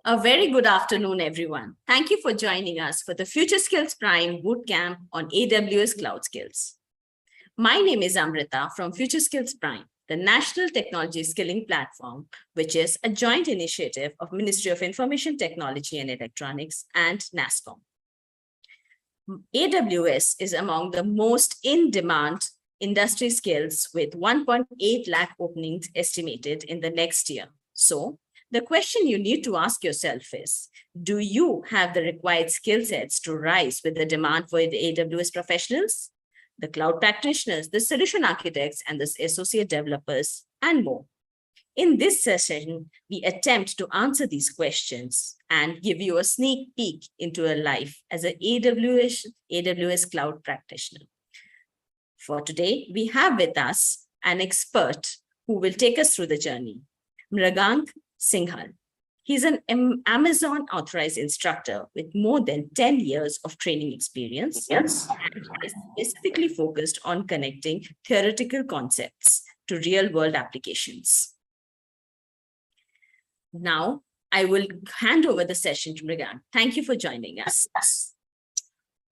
A very good afternoon, everyone. Thank you for joining us for the FutureSkills Prime Bootcamp on AWS Cloud Skills. My name is Amrita from FutureSkills Prime, the National Technology Skilling Platform, which is a joint initiative of Ministry of Information Technology and Electronics and Nasscom. AWS is among the most in-demand industry skills with 1.8 lakh openings estimated in the next year. So, the question you need to ask yourself is, do you have the required skill sets to rise with the demand for the AWS professionals, the cloud practitioners, the solution architects, and the associate developers, and more? In this session, we attempt to answer these questions and give you a sneak peek into a life as an AWS cloud practitioner. For today, we have with us an expert who will take us through the journey, Mrigank Singhal. He's an Amazon authorized instructor with more than 10 years of training experience. Yes. And is specifically focused on connecting theoretical concepts to real-world applications. Now, I will hand over the session to Mrigank. Thank you for joining us.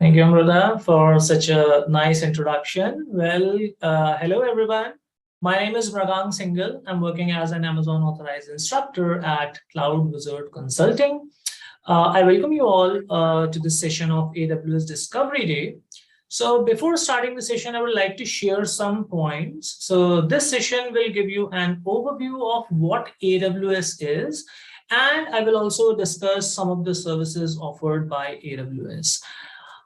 Thank you, Amrita, for such a nice introduction. Well, hello, everyone. My name is Mrigank Singhal. I'm working as an Amazon authorized instructor at Cloud Wizard Consulting. I welcome you all to this session of AWS Discovery Day. So before starting the session, I would like to share some points. So this session will give you an overview of what AWS is, and I will also discuss some of the services offered by AWS.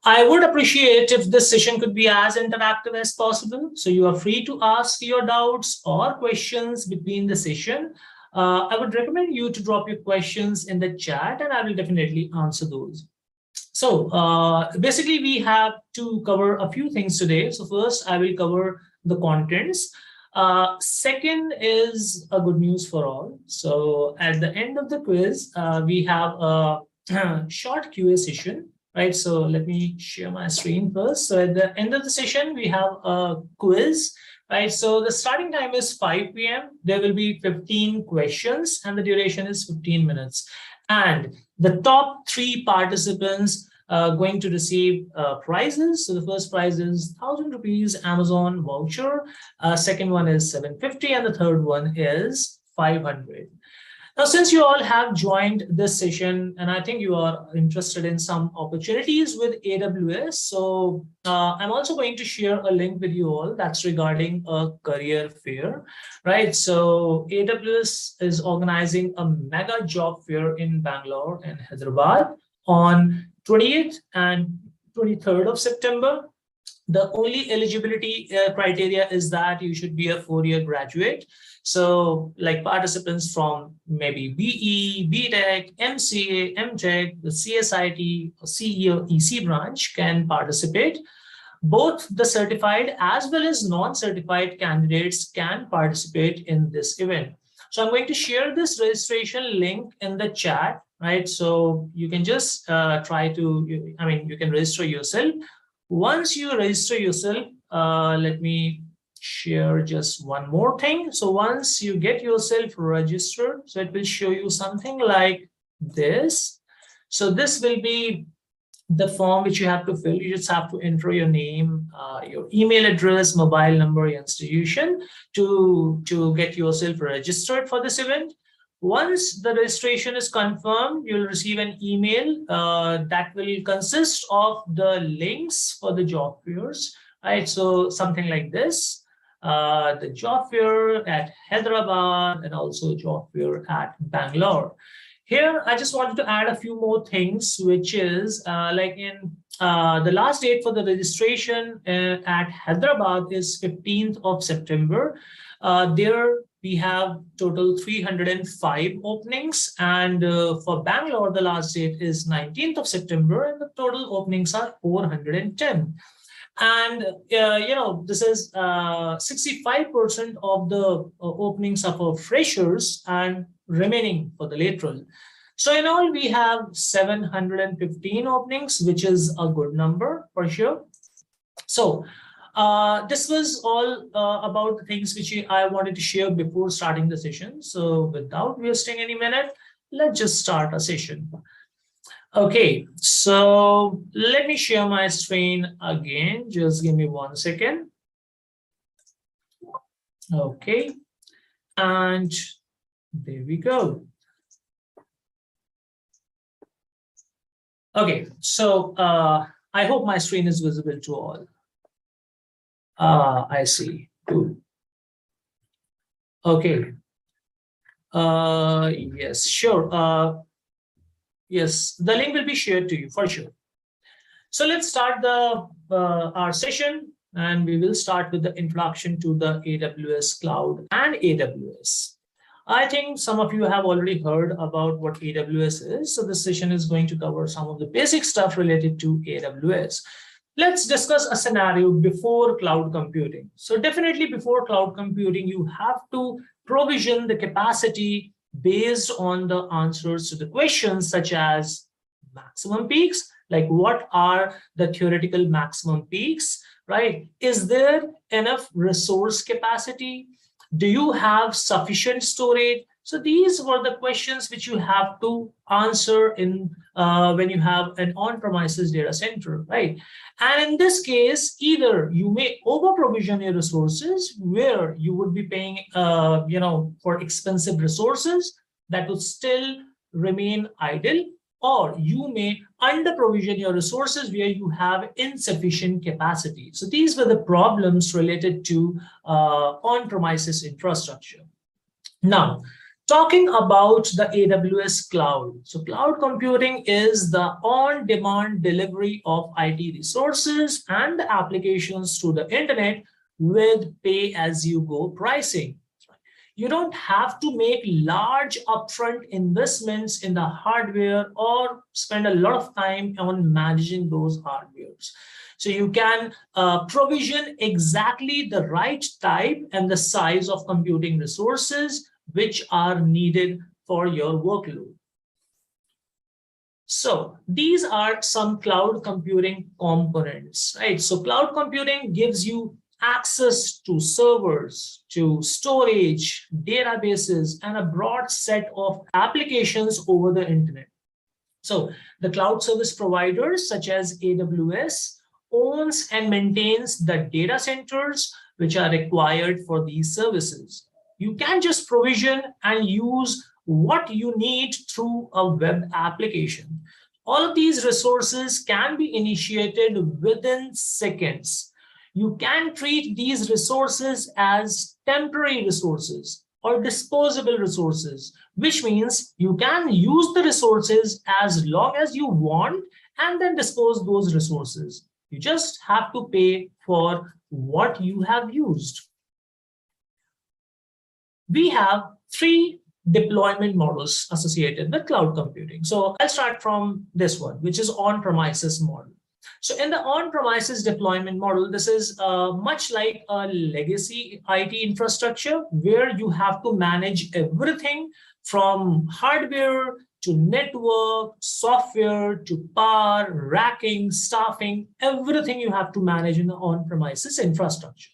I would appreciate if this session could be as interactive as possible. So you are free to ask your doubts or questions between the session. I would recommend you to drop your questions in the chat and I will definitely answer those. So basically we have to cover a few things today. So first I will cover the contents. Second is a good news for all. So at the end of the quiz, we have a short QA session. Right, so let me share my screen first. So at the end of the session, we have a quiz, right? So the starting time is 5 p.m. There will be 15 questions and the duration is 15 minutes. And the top 3 participants are going to receive prizes. So the first prize is 1,000 rupees Amazon voucher. Second one is 750 and the third one is 500. Now, since you all have joined this session, and I think you are interested in some opportunities with AWS, so I'm also going to share a link with you all that's regarding a career fair, right? So AWS is organizing a mega job fair in Bangalore and Hyderabad on 28th and 23rd of September. The only eligibility criteria is that you should be a 4-year graduate. So like participants from maybe BE, BTech, MCA, MTech, the CSIT, CE or EC branch can participate. Both the certified as well as non-certified candidates can participate in this event. So I'm going to share this registration link in the chat, right? So you can just try to, you can register yourself. Once you register yourself, let me share just one more thing. So once you get yourself registered, so it will show you something like this. So this will be the form which you have to fill. You just have to enter your name, your email address, mobile number, your institution to get yourself registered for this event. Once the registration is confirmed, you'll receive an email that will consist of the links for the job fairs, right? So something like this, the job fair at Hyderabad and also job fair at Bangalore. Here, I just wanted to add a few more things, which is like in the last date for the registration at Hyderabad is 15th of September. There we have total 305 openings, and for Bangalore, the last date is 19th of September, and the total openings are 410. And this is 65% of the openings are for freshers and remaining for the lateral. So in all, we have 715 openings, which is a good number for sure. So this was all about the things which I wanted to share before starting the session. So without wasting any minute, let's just start a session. Okay, so let me share my screen again. Just give me 1 second. Okay, and there we go. Okay, so I hope my screen is visible to all. I see. Cool. Okay. Yes, sure. Yes, the link will be shared to you for sure. So let's start our session, and we will start with the introduction to the AWS Cloud and AWS. I think some of you have already heard about what AWS is. So this session is going to cover some of the basic stuff related to AWS. Let's discuss a scenario before cloud computing. So definitely before cloud computing, you have to provision the capacity based on the answers to the questions such as maximum peaks, like what are the theoretical maximum peaks, right? Is there enough resource capacity? Do you have sufficient storage? So these were the questions which you have to answer in when you have an on-premises data center, right? And in this case, either you may over-provision your resources where you would be paying, for expensive resources that would still remain idle, or you may under-provision your resources where you have insufficient capacity. So these were the problems related to on-premises infrastructure. Now, talking about the AWS cloud. So cloud computing is the on-demand delivery of IT resources and applications to the internet with pay-as-you-go pricing. You don't have to make large upfront investments in the hardware or spend a lot of time on managing those hardwares. So you can provision exactly the right type and the size of computing resources which are needed for your workload. So these are some cloud computing components, right? So cloud computing gives you access to servers, to storage, databases, and a broad set of applications over the internet. So the cloud service providers such as AWS owns and maintains the data centers which are required for these services. You can just provision and use what you need through a web application. All of these resources can be initiated within seconds. You can treat these resources as temporary resources or disposable resources, which means you can use the resources as long as you want and then dispose those resources. You just have to pay for what you have used. We have 3 deployment models associated with cloud computing. So I'll start from this one, which is on-premises model. So in the on-premises deployment model, this is much like a legacy IT infrastructure where you have to manage everything from hardware to network, software, to power, racking, staffing, everything you have to manage in the on-premises infrastructure.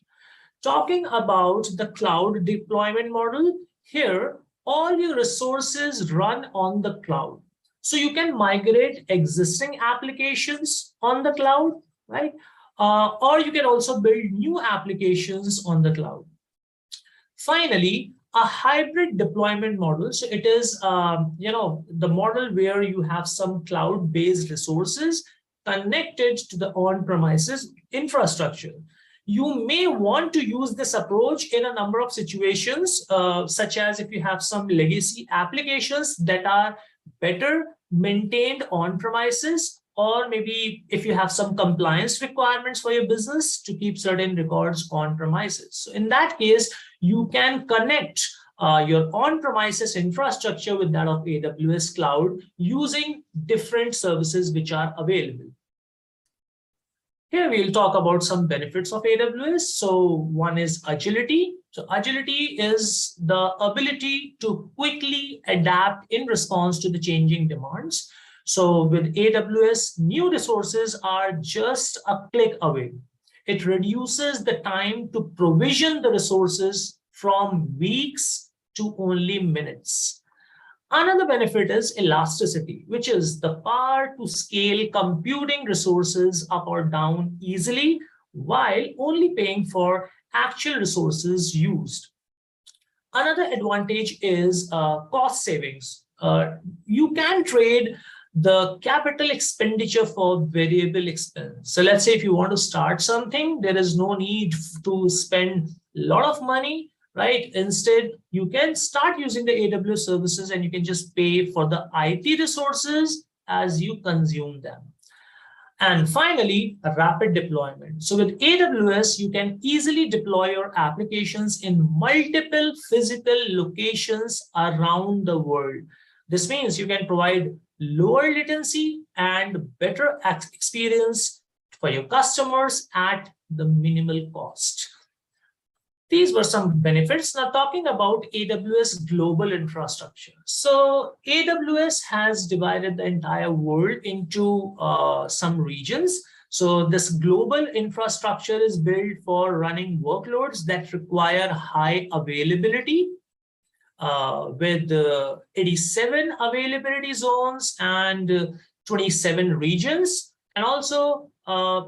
Talking about the cloud deployment model, here, all your resources run on the cloud. So you can migrate existing applications on the cloud, right? Or you can also build new applications on the cloud. Finally, a hybrid deployment model. So it is, the model where you have some cloud-based resources connected to the on-premises infrastructure. You may want to use this approach in a number of situations, such as if you have some legacy applications that are better maintained on premises, or maybe if you have some compliance requirements for your business to keep certain records on premises. So in that case, you can connect your on-premises infrastructure with that of AWS cloud using different services which are available. Here we'll talk about some benefits of AWS. So one is agility. So agility is the ability to quickly adapt in response to the changing demands. So with AWS, new resources are just a click away. It reduces the time to provision the resources from weeks to only minutes. Another benefit is elasticity, which is the power to scale computing resources up or down easily while only paying for actual resources used. Another advantage is cost savings. You can trade the capital expenditure for variable expense. So let's say if you want to start something, there is no need to spend a lot of money, right? Instead, you can start using the AWS services and you can just pay for the IT resources as you consume them. And finally, a rapid deployment. So with AWS, you can easily deploy your applications in multiple physical locations around the world. This means you can provide lower latency and better experience for your customers at the minimal cost. These were some benefits. Now talking about AWS Global Infrastructure. So AWS has divided the entire world into some regions. So this global infrastructure is built for running workloads that require high availability with 87 availability zones and 27 regions, and also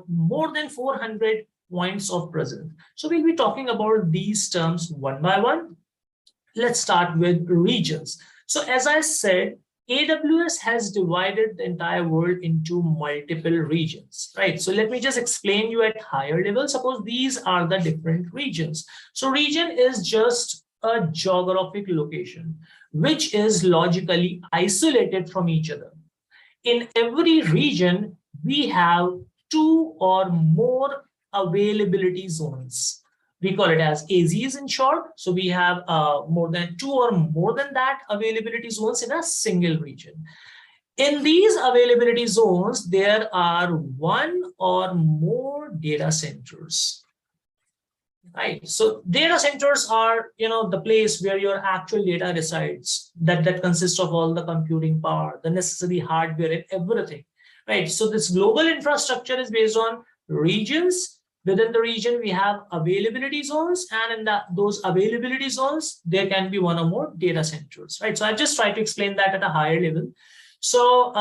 more than 400 points of presence. So we'll be talking about these terms one by one. Let's start with regions. So as I said, AWS has divided the entire world into multiple regions, right? So let me just explain you at higher level. Suppose these are the different regions. So region is just a geographic location, which is logically isolated from each other. In every region, we have 2 or more availability zones. We call it as AZs in short. So we have more than 2 or more than that availability zones in a single region. In these availability zones, there are 1 or more data centers. Right. So data centers are, the place where your actual data resides, that consists of all the computing power, the necessary hardware and everything. Right. So this global infrastructure is based on regions. Within the region, we have availability zones, and in those availability zones, there can be 1 or more data centers, right? So I've just tried to explain that at a higher level. So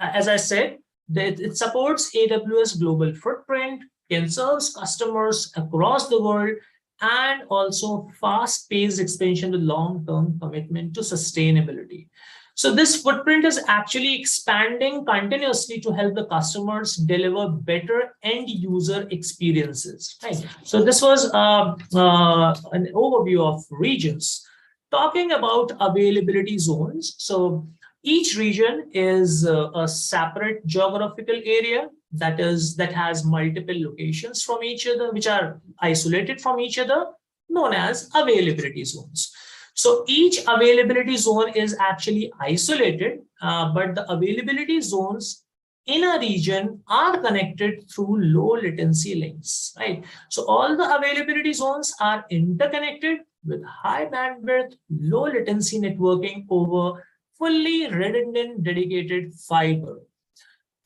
as I said, it supports AWS global footprint, can serve customers across the world, and also fast-paced expansion with long-term commitment to sustainability. So this footprint is actually expanding continuously to help the customers deliver better end user experiences. Right. So this was an overview of regions. Talking about availability zones. So each region is a separate geographical area that has multiple locations from each other, which are isolated from each other, known as availability zones. So each availability zone is actually isolated, but the availability zones in a region are connected through low latency links, right? So all the availability zones are interconnected with high bandwidth, low latency networking over fully redundant dedicated fiber.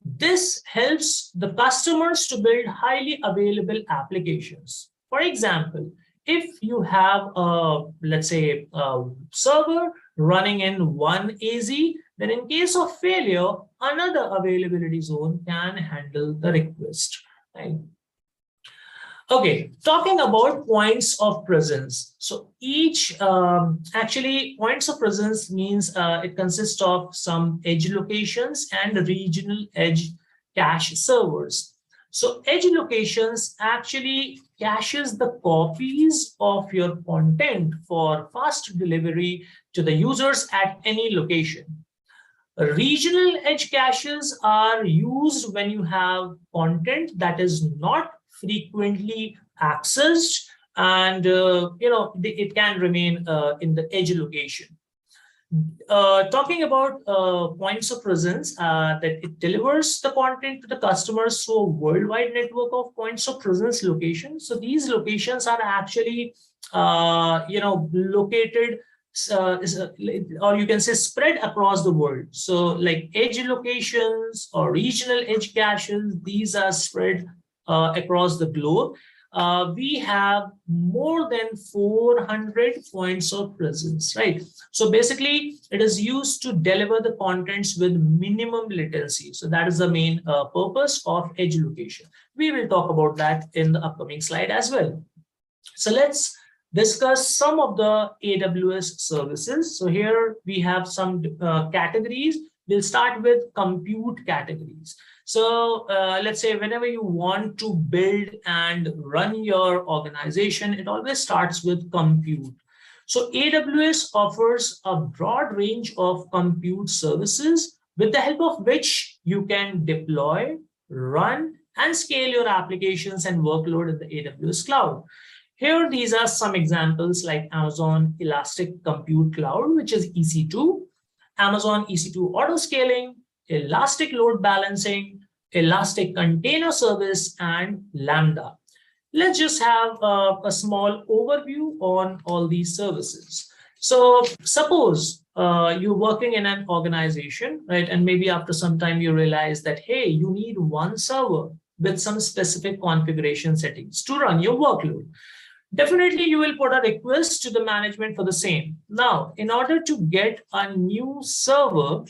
This helps the customers to build highly available applications. For example, if you have let's say a server running in 1 AZ then in case of failure, another availability zone can handle the request. Right? Okay, talking about points of presence. So each, actually points of presence means it consists of some edge locations and regional edge cache servers. So edge locations actually caches the copies of your content for fast delivery to the users at any location. Regional edge caches are used when you have content that is not frequently accessed, and it can remain in the edge location. Talking about points of presence, that it delivers the content to the customers through a worldwide network of points of presence locations. So these locations are actually located or you can say spread across the world. So like edge locations or regional edge caches, these are spread across the globe. We have more than 400 points of presence, right? So basically, it is used to deliver the contents with minimum latency. So that is the main purpose of edge location. We will talk about that in the upcoming slide as well. So let's discuss some of the AWS services. So here we have some categories. We'll start with compute categories. So let's say whenever you want to build and run your organization, it always starts with compute. So AWS offers a broad range of compute services with the help of which you can deploy, run, and scale your applications and workload in the AWS cloud. Here, these are some examples like Amazon Elastic Compute Cloud, which is EC2, Amazon EC2 Auto Scaling, Elastic Load Balancing, Elastic Container Service, and Lambda. Let's just have a small overview on all these services. So suppose you're working in an organization, right? And maybe after some time you realize that, hey, you need one server with some specific configuration settings to run your workload. Definitely, you will put a request to the management for the same. Now, in order to get a new server,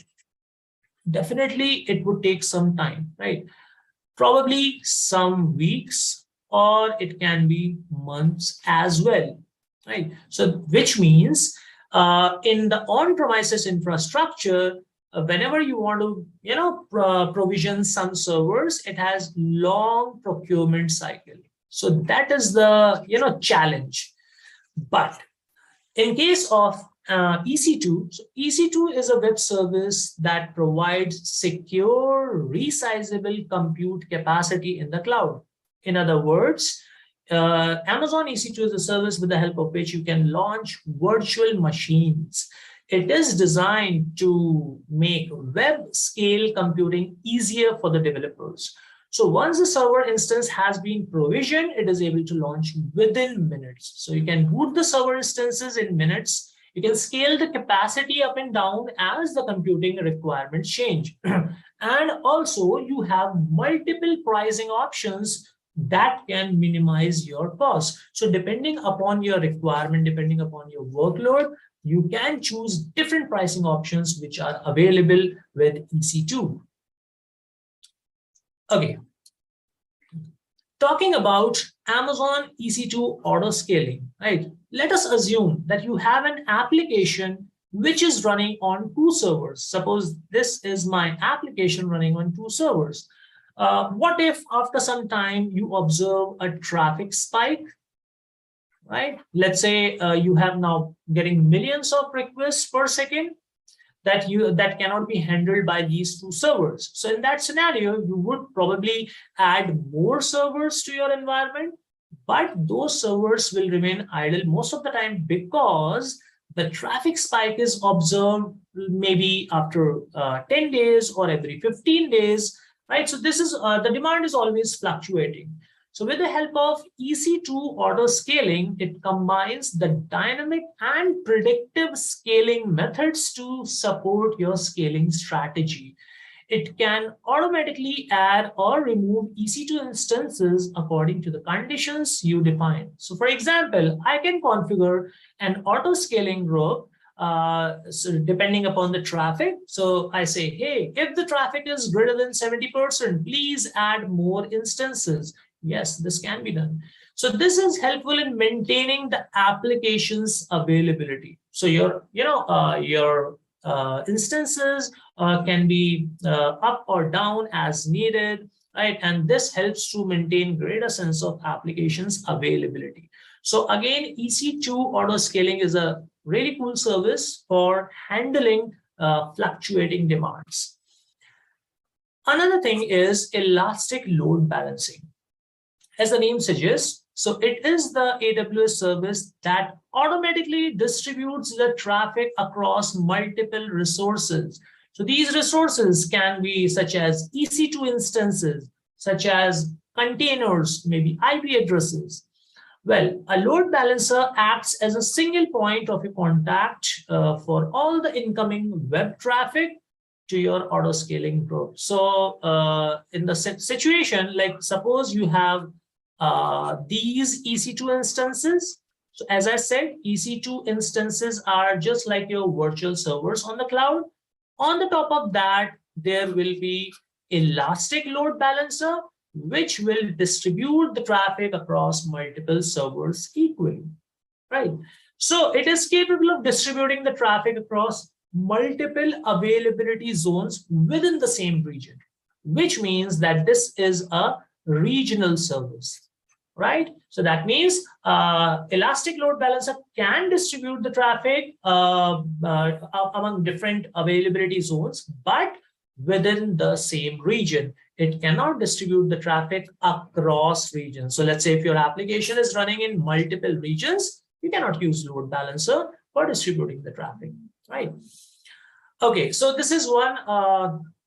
definitely it would take some time, right? Probably some weeks, or it can be months as well, right? So, which means in the on-premises infrastructure, whenever you want to, provision some servers, it has long procurement cycle. So that is the challenge. But in case of EC2, so EC2 is a web service that provides secure, resizable compute capacity in the cloud. In other words, Amazon EC2 is a service with the help of which you can launch virtual machines. It is designed to make web scale computing easier for the developers. So once the server instance has been provisioned, it is able to launch within minutes. So you can boot the server instances in minutes. You can scale the capacity up and down as the computing requirements change. And also you have multiple pricing options that can minimize your cost. So depending upon your requirement, depending upon your workload, you can choose different pricing options which are available with EC2. Okay, talking about Amazon EC2 auto scaling, right? Let us assume that you have an application which is running on 2 servers. Suppose this is my application running on 2 servers. What if after some time you observe a traffic spike, right? Let's say you have now getting millions of requests per second that cannot be handled by these 2 servers. So in that scenario, you would probably add more servers to your environment, but those servers will remain idle most of the time because the traffic spike is observed maybe after 10 days or every 15 days, right? So this is the demand is always fluctuating. So with the help of EC2 auto scaling, it combines the dynamic and predictive scaling methods to support your scaling strategy. It can automatically add or remove EC2 instances according to the conditions you define. So for example, I can configure an auto scaling group so depending upon the traffic. So I say, hey, if the traffic is greater than 70%, please add more instances. Yes, this can be done. So this is helpful in maintaining the application's availability. So your instances can be up or down as needed, right? And this helps to maintain greater sense of applications availability. So again, EC2 auto scaling is a really cool service for handling fluctuating demands. Another thing is elastic load balancing. As the name suggests, so it is the AWS service that automatically distributes the traffic across multiple resources. So these resources can be such as EC2 instances, such as containers, maybe IP addresses. Well, a load balancer acts as a single point of contact for all the incoming web traffic to your auto scaling group. So in the situation, like suppose you have these EC2 instances. So as I said, EC2 instances are just like your virtual servers on the cloud. On the top of that, there will be elastic load balancer, which will distribute the traffic across multiple servers equally, right? So it is capable of distributing the traffic across multiple availability zones within the same region, which means that this is a regional service, right? So that means elastic load balancer can distribute the traffic among different availability zones, but within the same region. It cannot distribute the traffic across regions. So let's say if your application is running in multiple regions, you cannot use load balancer for distributing the traffic, right? Okay, so this is one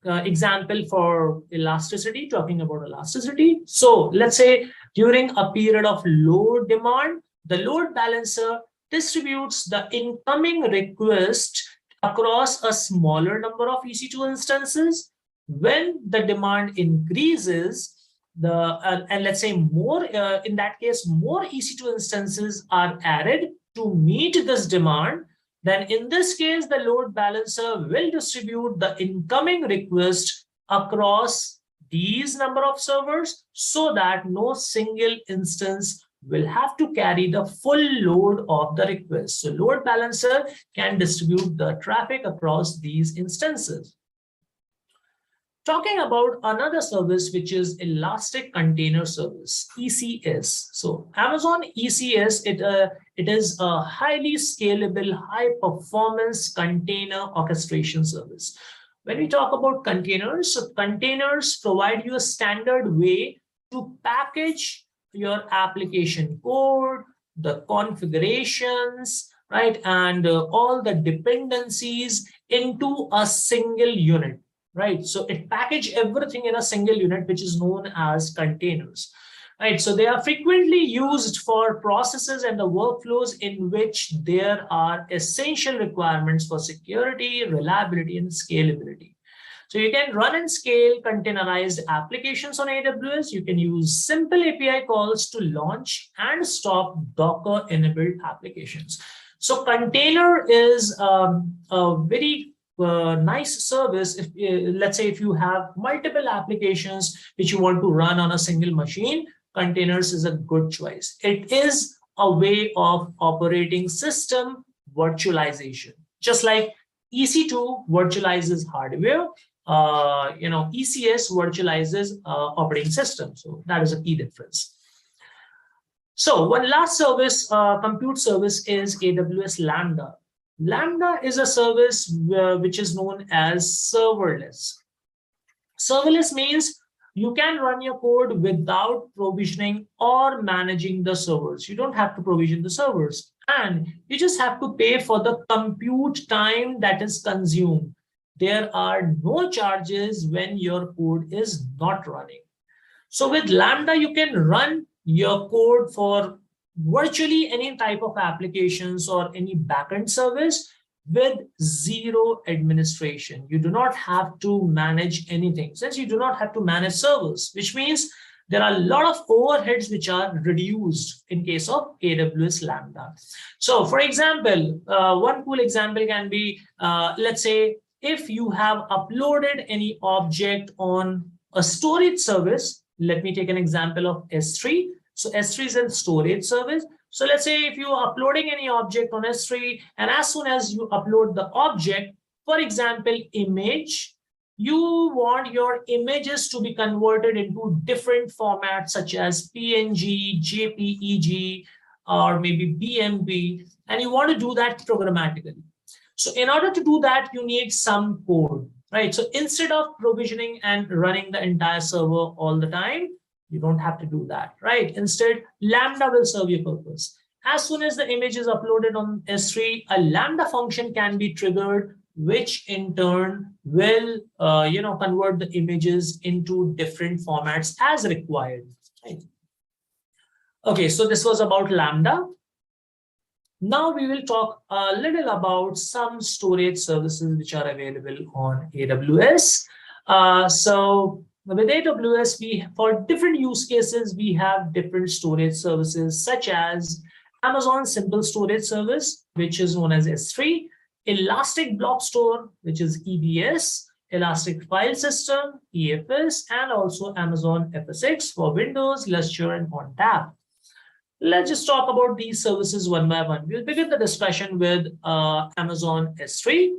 example for elasticity, talking about elasticity. So let's say during a period of low demand, the load balancer distributes the incoming request across a smaller number of EC2 instances. When the demand increases, and let's say more, in that case, more EC2 instances are added to meet this demand, then in this case, the load balancer will distribute the incoming request across these number of servers so that no single instance will have to carry the full load of the request. So load balancer can distribute the traffic across these instances. Talking about another service, which is Elastic Container Service, ECS. So Amazon ECS, it is a highly scalable, high performance container orchestration service. When we talk about containers, so containers provide you a standard way to package your application code, the configurations, right, and all the dependencies into a single unit. Right, so it packages everything in a single unit, which is known as containers. Right, so they are frequently used for processes and the workflows in which there are essential requirements for security, reliability, and scalability. So you can run and scale containerized applications on AWS. You can use simple API calls to launch and stop Docker-enabled applications. So container is a very nice service. If let's say if you have multiple applications which you want to run on a single machine, containers is a good choice. It is a way of operating system virtualization, just like EC2 virtualizes hardware. ECS virtualizes operating system. So that is a key difference. So one last service, compute service, is AWS Lambda. Lambda is a service which is known as serverless. Serverless means you can run your code without provisioning or managing the servers. You don't have to provision the servers, and you just have to pay for the compute time that is consumed. There are no charges when your code is not running. So with Lambda, you can run your code for virtually any type of applications or any backend service with zero administration. You do not have to manage anything, since you do not have to manage servers, which means there are a lot of overheads which are reduced in case of AWS Lambda. So for example, one cool example can be, let's say, if you have uploaded any object on a storage service, let me take an example of S3. So S3 is a storage service. So let's say if you're uploading any object on S3, and as soon as you upload the object, for example, image, you want your images to be converted into different formats such as PNG, JPEG, or maybe BMP, and you want to do that programmatically. So in order to do that, you need some code, right? So instead of provisioning and running the entire server all the time, you don't have to do that, right? Instead, Lambda will serve your purpose. As soon as the image is uploaded on S3, a Lambda function can be triggered, which in turn will convert the images into different formats as required. Right? Okay, so this was about Lambda. Now we will talk a little about some storage services which are available on AWS. So with AWS, for different use cases, we have different storage services such as Amazon Simple Storage Service, which is known as S3, Elastic Block Store, which is EBS, Elastic File System, EFS, and also Amazon FSx for Windows, Lustre, and ONTAP. Let's just talk about these services one by one. We'll begin the discussion with Amazon S3.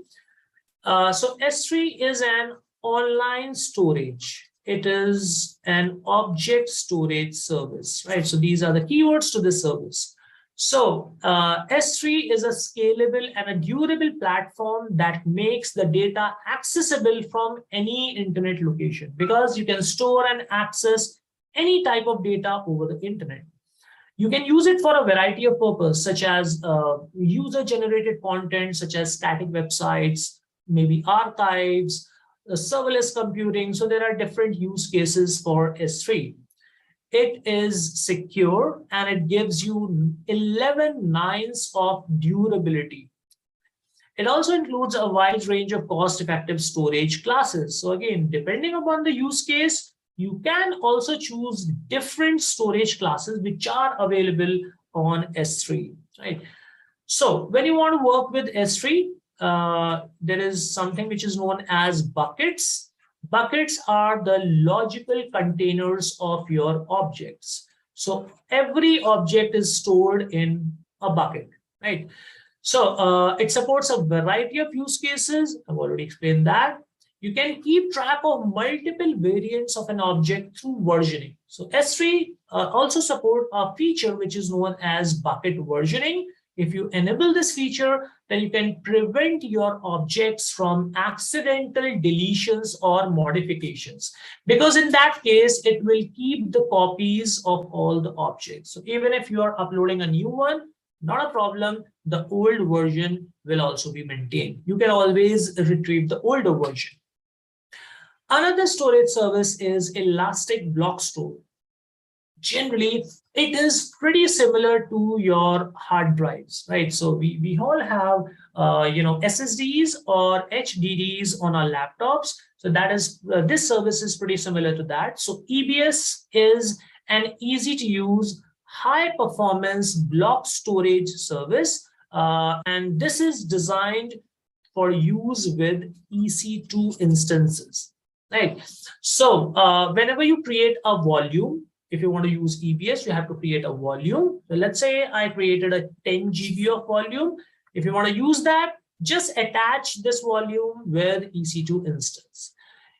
So S3 is an online storage. It is an object storage service, right? So these are the keywords to this service. So S3 is a scalable and a durable platform that makes the data accessible from any internet location, because you can store and access any type of data over the internet. You can use it for a variety of purposes, such as user-generated content, such as static websites, maybe archives, serverless computing. So there are different use cases for S3. It is secure and it gives you 11 nines of durability. It also includes a wide range of cost-effective storage classes. So again, depending upon the use case, you can also choose different storage classes which are available on S3, right? So when you want to work with S3, there is something which is known as buckets. Buckets are the logical containers of your objects. So every object is stored in a bucket, right? So it supports a variety of use cases. I've already explained that. You can keep track of multiple variants of an object through versioning. So S3 also support a feature which is known as bucket versioning. If you enable this feature, then you can prevent your objects from accidental deletions or modifications, because in that case, it will keep the copies of all the objects. So even if you are uploading a new one, not a problem, the old version will also be maintained. You can always retrieve the older version. Another storage service is Elastic Block Store. Generally, it is pretty similar to your hard drives, right? So we all have SSDs or HDDs on our laptops. So that is this service is pretty similar to that. So EBS is an easy to use, high performance block storage service, and this is designed for use with EC2 instances, right? So whenever you create a volume, if you want to use EBS, you have to create a volume. So let's say I created a 10 GB of volume. If you want to use that, just attach this volume with EC2 instance.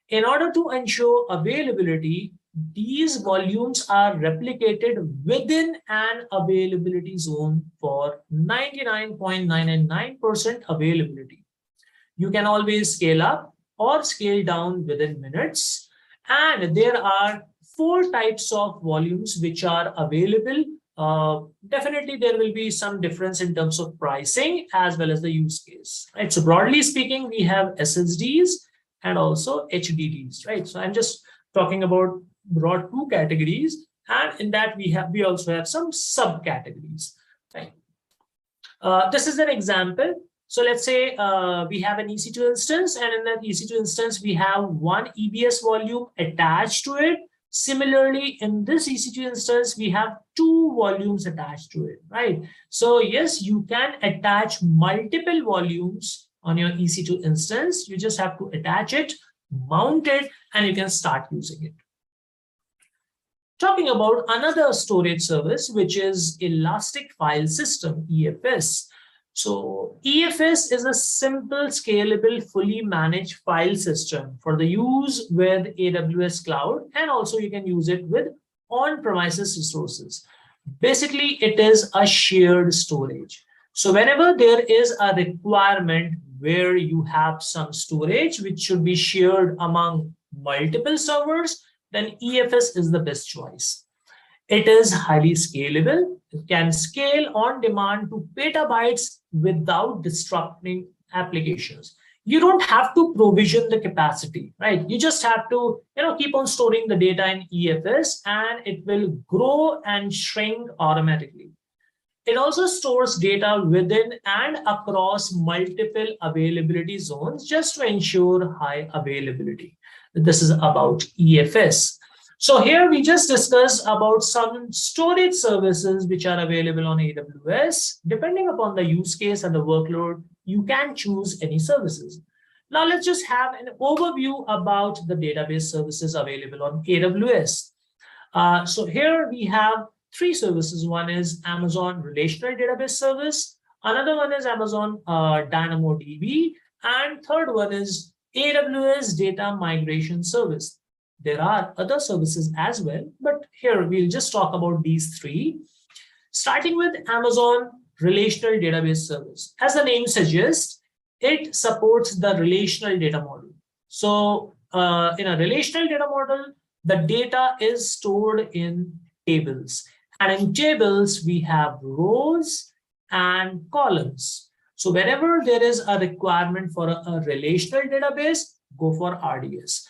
In order to ensure availability, these volumes are replicated within an availability zone for 99.999% availability. You can always scale up or scale down within minutes. And there are 4 types of volumes which are available. Definitely, there will be some difference in terms of pricing as well as the use case, right? So broadly speaking, we have SSDs and also HDDs, right? So I'm just talking about broad 2 categories, and in that we also have some subcategories, right? This is an example. So let's say we have an EC2 instance, and in that EC2 instance, we have one EBS volume attached to it. Similarly, in this EC2 instance, we have 2 volumes attached to it, right? So yes, you can attach multiple volumes on your EC2 instance. You just have to attach it, mount it, and you can start using it. Talking about another storage service, which is Elastic File System, EFS. So EFS is a simple, scalable, fully managed file system for the use with AWS Cloud, and also you can use it with on-premises resources. Basically, it is a shared storage. So whenever there is a requirement where you have some storage which should be shared among multiple servers, then EFS is the best choice. It is highly scalable. It can scale on demand to petabytes without disrupting applications. You don't have to provision the capacity, right? You just have to, keep on storing the data in EFS, and it will grow and shrink automatically. It also stores data within and across multiple availability zones just to ensure high availability. This is about EFS. So here we just discussed about some storage services which are available on AWS. Depending upon the use case and the workload, you can choose any services. Now let's just have an overview about the database services available on AWS. So here we have 3 services. One is Amazon Relational Database Service. Another one is Amazon Dynamodb. And third one is AWS Data Migration Service. There are other services as well, but here we'll just talk about these 3. Starting with Amazon Relational Database Service. As the name suggests, it supports the relational data model. So in a relational data model, the data is stored in tables. And in tables, we have rows and columns. So whenever there is a requirement for a relational database, go for RDS.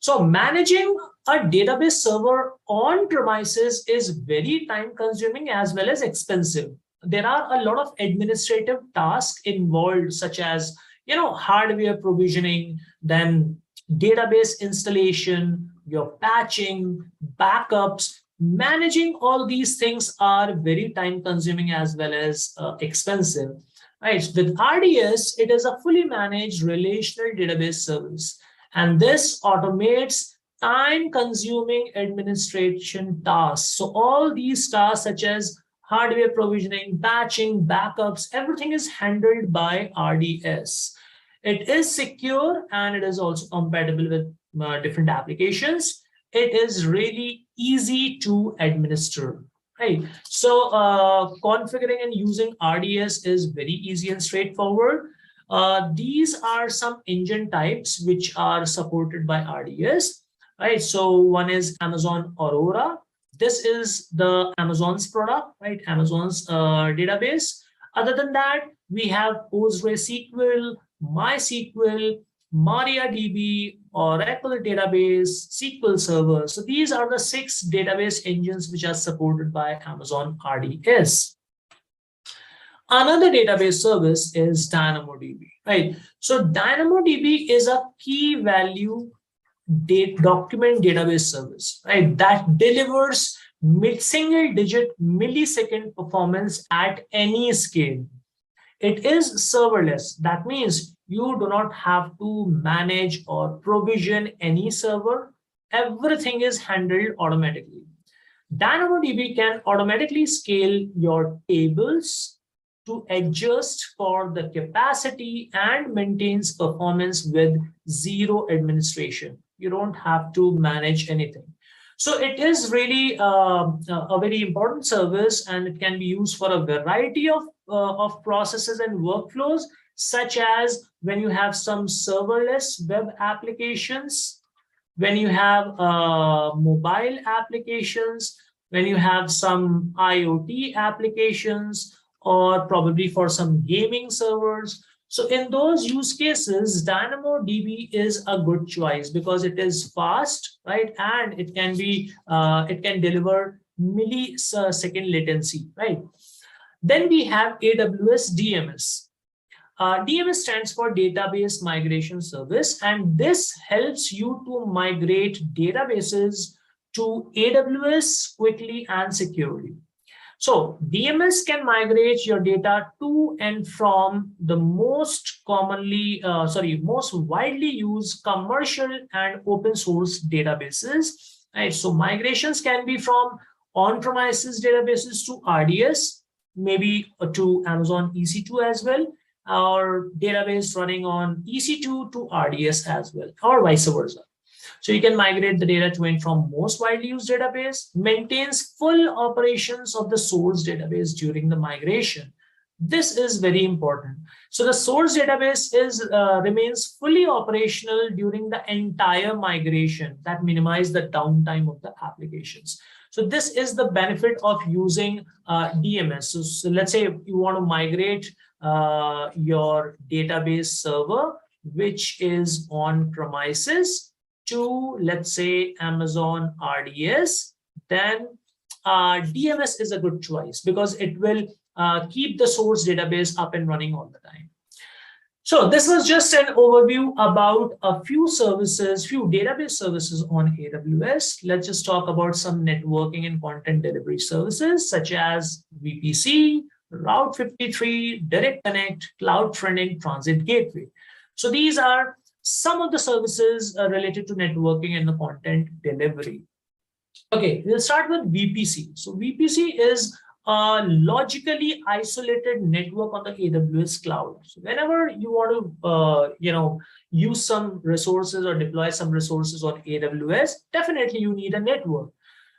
So managing a database server on premises is very time consuming as well as expensive. There are a lot of administrative tasks involved, such as, hardware provisioning, then database installation, your patching, backups. Managing all these things are very time consuming as well as expensive. Right. With RDS, it is a fully managed relational database service. And this automates time-consuming administration tasks. So all these tasks, such as hardware provisioning, patching, backups, everything is handled by RDS. It is secure and it is also compatible with different applications. It is really easy to administer. Right. So configuring and using RDS is very easy and straightforward. These are some engine types which are supported by RDS. Right. So one is Amazon Aurora. This is the Amazon's product, right? Amazon's database. Other than that, we have PostgreSQL, MySQL, MariaDB, Oracle Database, SQL Server. So these are the 6 database engines which are supported by Amazon RDS. Another database service is Dynamodb, right? So Dynamodb is a key value document database service, right? That delivers single digit millisecond performance at any scale. It is serverless. That means you do not have to manage or provision any server. Everything is handled automatically. Dynamodb can automatically scale your tables to adjust for the capacity and maintains performance with zero administration. You don't have to manage anything. So it is really a very important service, and it can be used for a variety of processes and workflows, such as when you have some serverless web applications, when you have mobile applications, when you have some IoT applications, or probably for some gaming servers. So in those use cases, DynamoDB is a good choice because it is fast, right? And it can be, it can deliver millisecond latency, right? Then we have AWS DMS. DMS stands for Database Migration Service, and this helps you to migrate databases to AWS quickly and securely. So DMS can migrate your data to and from the most widely used commercial and open source databases. Right? So migrations can be from on-premises databases to RDS, maybe to Amazon EC2 as well, or database running on EC2 to RDS as well, or vice versa. So you can migrate the data to and from most widely used database, maintains full operations of the source database during the migration. This is very important. So the source database remains fully operational during the entire migration. That minimizes the downtime of the applications. So this is the benefit of using DMS. So let's say you want to migrate your database server, which is on premises, to, let's say, Amazon RDS, then DMS is a good choice because it will keep the source database up and running all the time. So this was just an overview about a few services, few database services on AWS. Let's just talk about some networking and content delivery services such as VPC, Route 53, Direct Connect, Cloudfront, and Transit Gateway. So these are some of the services related to networking and the content delivery. Okay, we'll start with VPC. So VPC is a logically isolated network on the AWS cloud. So whenever you want to, use some resources or deploy some resources on AWS, definitely you need a network.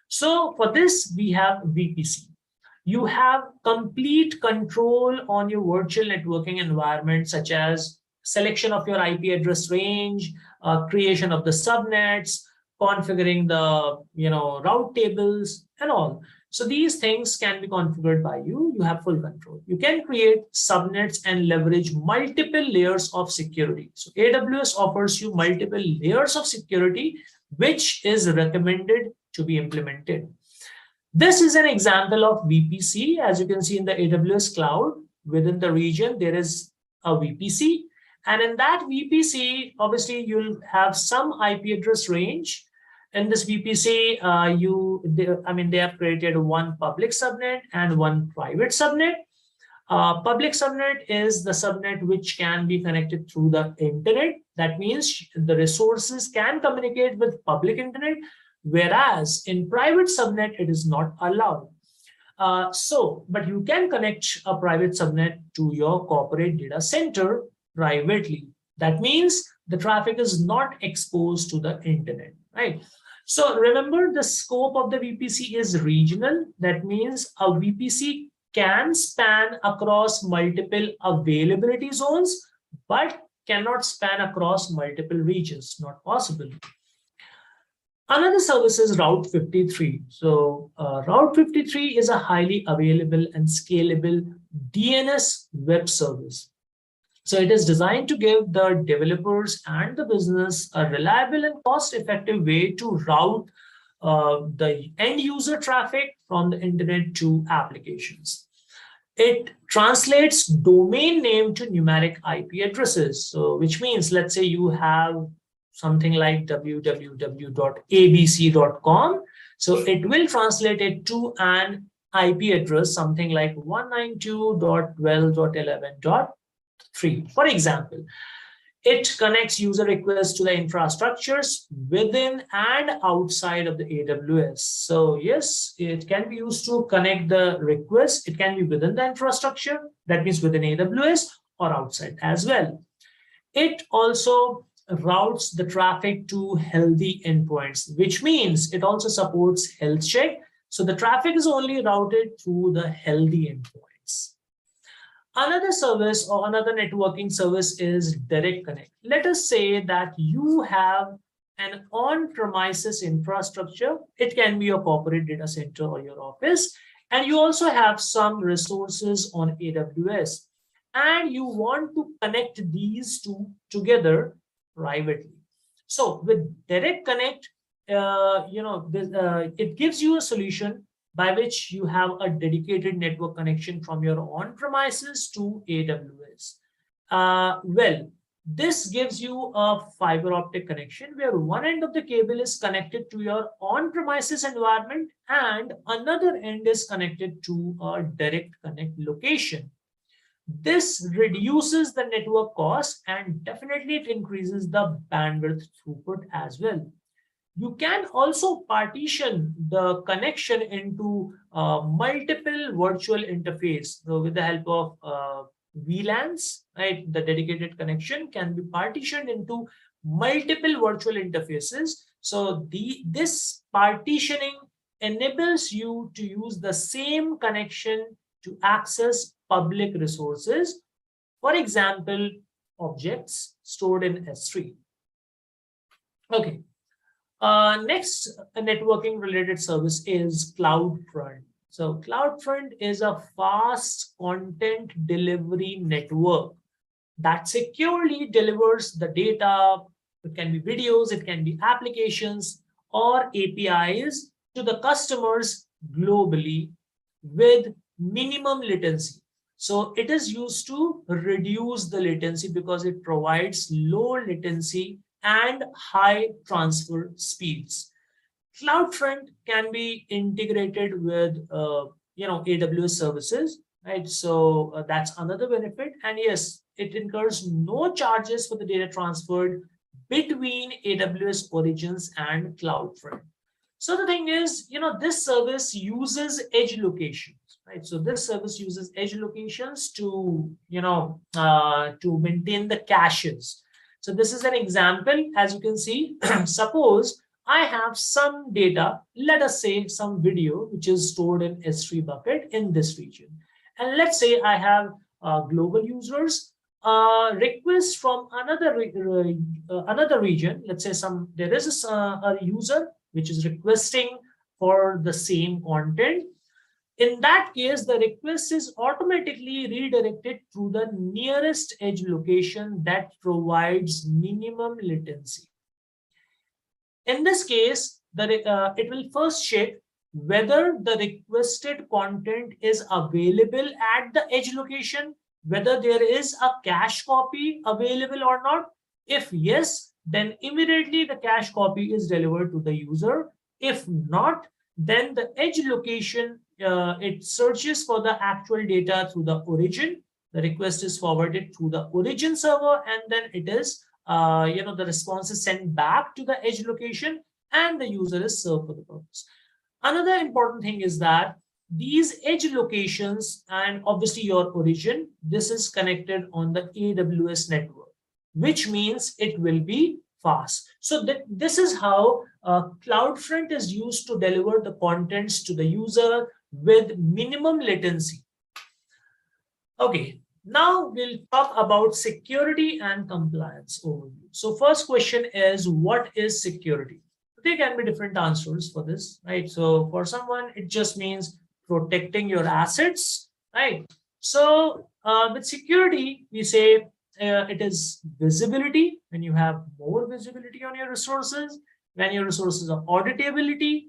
So for this, we have VPC. You have complete control on your virtual networking environment, such as selection of your IP address range, creation of the subnets, configuring the route tables and all. So these things can be configured by you. You have full control. You can create subnets and leverage multiple layers of security. So AWS offers you multiple layers of security, which is recommended to be implemented. This is an example of VPC. As you can see in the AWS cloud, within the region, there is a VPC. And in that VPC, obviously, you'll have some IP address range. In this VPC, they have created one public subnet and one private subnet. Public subnet is the subnet which can be connected through the internet. That means the resources can communicate with public internet, whereas in private subnet, it is not allowed. But you can connect a private subnet to your corporate data center privately. That means the traffic is not exposed to the internet, right? So remember, the scope of the VPC is regional. That means a VPC can span across multiple availability zones, but cannot span across multiple regions. Not possible. Another service is Route 53. So Route 53 is a highly available and scalable DNS web service. So it is designed to give the developers and the business a reliable and cost-effective way to route the end user traffic from the internet to applications. It translates domain name to numeric IP addresses. So which means, let's say you have something like www.abc.com. So it will translate it to an IP address, something like 192.12.11.3. For example, it connects user requests to the infrastructures within and outside of the AWS. So yes, it can be used to connect the request. It can be within the infrastructure, that means within AWS, or outside as well. It also routes the traffic to healthy endpoints, which means it also supports health check. So the traffic is only routed through the healthy endpoints. Another service or another networking service is Direct Connect. Let us say that you have an on-premises infrastructure. It can be your corporate data center or your office. And you also have some resources on AWS. And you want to connect these two together privately. So with Direct Connect, it gives you a solution by which you have a dedicated network connection from your on-premises to AWS. This gives you a fiber optic connection where one end of the cable is connected to your on-premises environment and another end is connected to a direct connect location. This reduces the network cost and definitely it increases the bandwidth throughput as well. You can also partition the connection into multiple virtual interface. So with the help of VLANs, right? The dedicated connection can be partitioned into multiple virtual interfaces. So this partitioning enables you to use the same connection to access public resources. For example, objects stored in S3. Okay. Next networking related service is Cloudfront. So Cloudfront is a fast content delivery network that securely delivers the data. It can be videos, it can be applications or APIs to the customers globally with minimum latency. So it is used to reduce the latency because it provides low latency and high transfer speeds. Cloudfront can be integrated with AWS services, right? So that's another benefit. And yes, it incurs no charges for the data transferred between AWS origins and Cloudfront. So the thing is, this service uses edge locations, right? So this service uses edge locations to, to maintain the caches. So this is an example, as you can see. Suppose I have some data, let us say some video, which is stored in S3 bucket in this region. And let's say I have global users, request from another region. Let's say there is a user which is requesting for the same content. In that case, the request is automatically redirected to the nearest edge location that provides minimum latency. In this case, it will first check whether the requested content is available at the edge location, whether there is a cache copy available or not. If yes, then immediately the cache copy is delivered to the user. If not, then the edge location, it searches for the actual data through the origin. The request is forwarded to the origin server, and then it is, the response is sent back to the edge location, and the user is served for the purpose. Another important thing is that these edge locations and obviously your origin, this is connected on the AWS network, which means it will be fast. So this is how Cloudfront is used to deliver the contents to the user with minimum latency. Okay, now we'll talk about security and compliance overview. So first question is, what is security? There can be different answers for this, right? So for someone, it just means protecting your assets, right? So with security, we say it is visibility, when you have more visibility on your resources, when your resources are auditability,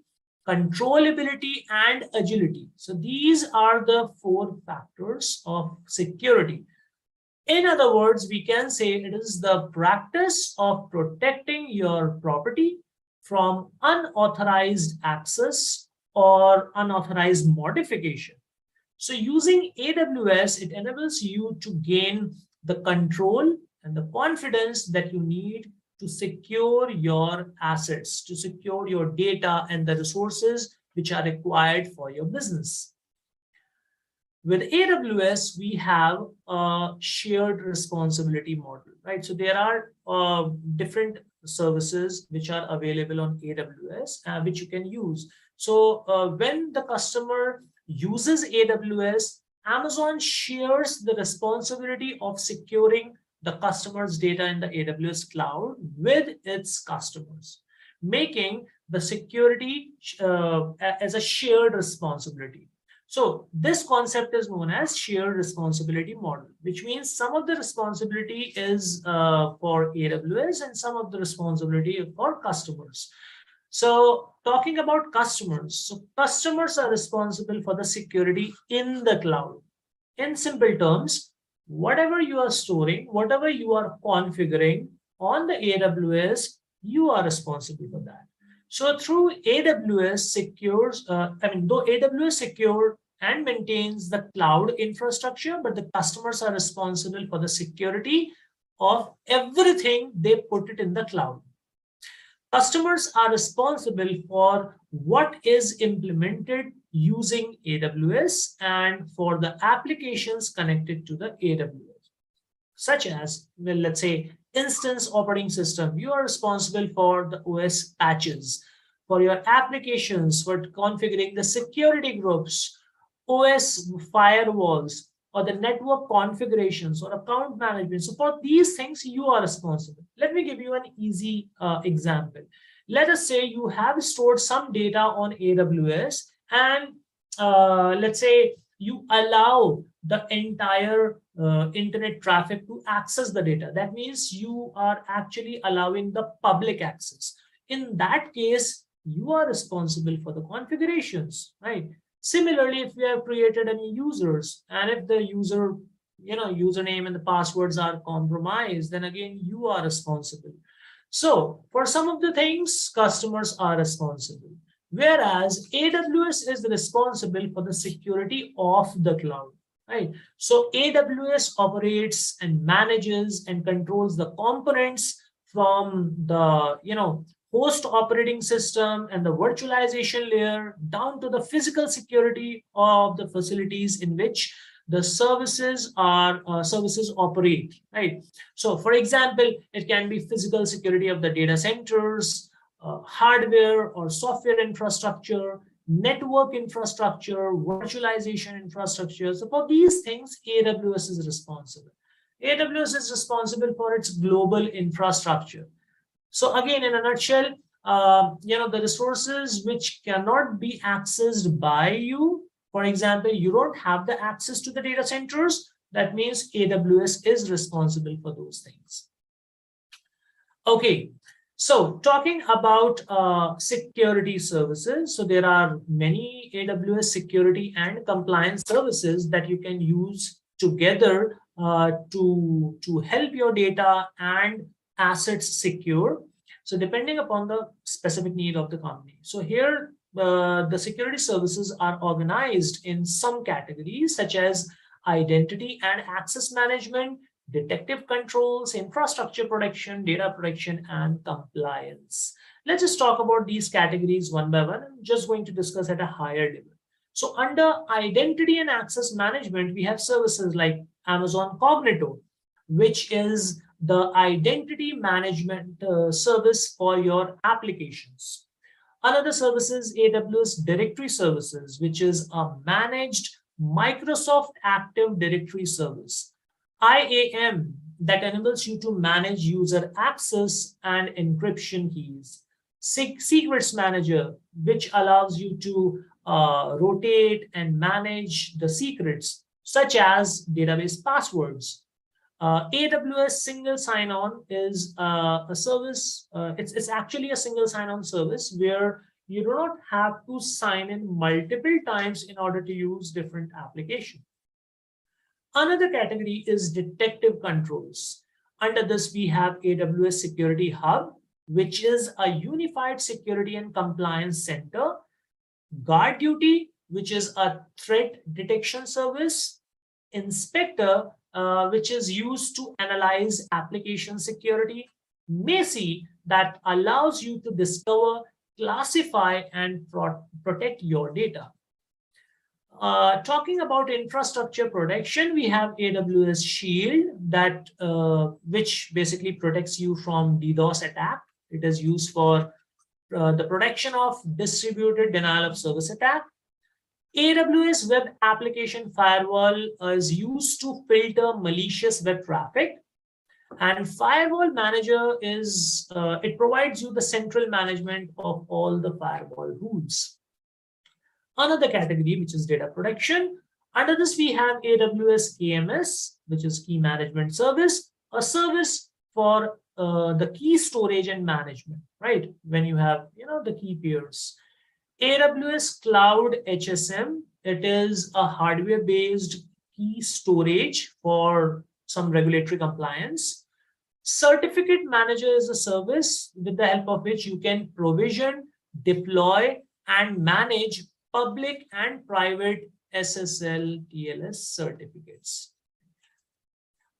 controllability, and agility. So these are the 4 factors of security. In other words, we can say it is the practice of protecting your property from unauthorized access or unauthorized modification. So using AWS, it enables you to gain the control and the confidence that you need to secure your assets, to secure your data and the resources which are required for your business. With AWS, we have a shared responsibility model, right? So there are different services which are available on AWS, which you can use. So when the customer uses AWS, Amazon shares the responsibility of securing the customer's data in the AWS cloud with its customers, making the security as a shared responsibility. So this concept is known as shared responsibility model, which means some of the responsibility is for AWS and some of the responsibility for customers. So talking about customers, so customers are responsible for the security in the cloud. In simple terms, whatever you are storing, whatever you are configuring on the AWS, you are responsible for that. So through AWS secures, though AWS secure and maintains the cloud infrastructure, but the customers are responsible for the security of everything they put it in the cloud. Customers are responsible for what is implemented using AWS and for the applications connected to the AWS, such as, well, let's say, instance operating system. You are responsible for the OS patches, for your applications, for configuring the security groups, OS firewalls, or the network configurations or account management. So for these things, you are responsible. Let me give you an easy example. Let us say you have stored some data on AWS and let's say you allow the entire internet traffic to access the data. That means you are actually allowing the public access. In that case, you are responsible for the configurations, right? Similarly, if we have created any users and if the user, username and the passwords are compromised, then again, you are responsible. So for some of the things, customers are responsible, whereas AWS is responsible for the security of the cloud, right? So AWS operates and manages and controls the components from the, host operating system and the virtualization layer down to the physical security of the facilities in which the services operate, right? So for example, it can be physical security of the data centers, hardware or software infrastructure, network infrastructure, virtualization infrastructure. So for these things, AWS is responsible. AWS is responsible for its global infrastructure. So again, in a nutshell, the resources which cannot be accessed by you, for example, you don't have the access to the data centers, that means AWS is responsible for those things. Okay, so talking about security services, so there are many AWS security and compliance services that you can use together to help your data and assets secure. So depending upon the specific need of the company. So here, the security services are organized in some categories such as identity and access management, detective controls, infrastructure protection, data protection, and compliance. Let's just talk about these categories one by one. I'm just going to discuss at a higher level. So under identity and access management, we have services like Amazon Cognito, which is the identity management service for your applications. Another service is AWS Directory Services, which is a managed Microsoft Active Directory service. IAM, that enables you to manage user access and encryption keys. Secrets Manager, which allows you to rotate and manage the secrets, such as database passwords. AWS Single Sign-On is a service. It's actually a single sign-on service where you do not have to sign in multiple times in order to use different applications. Another category is detective controls. Under this, we have AWS Security Hub, which is a unified security and compliance center. Guard Duty, which is a threat detection service. Inspector, which is used to analyze application security. MeitY, that allows you to discover, classify, and protect your data. Talking about infrastructure protection, we have AWS Shield, that which basically protects you from DDoS attack. It is used for the protection of distributed denial of service attack. AWS Web Application Firewall is used to filter malicious web traffic. And Firewall Manager is, it provides you the central management of all the firewall rules. Another category, which is data protection. Under this, we have AWS KMS, which is Key Management Service, a service for the key storage and management, right? When you have, the key pairs. AWS Cloud HSM, it is a hardware-based key storage for some regulatory compliance. Certificate Manager is a service with the help of which you can provision, deploy, and manage public and private SSL TLS certificates.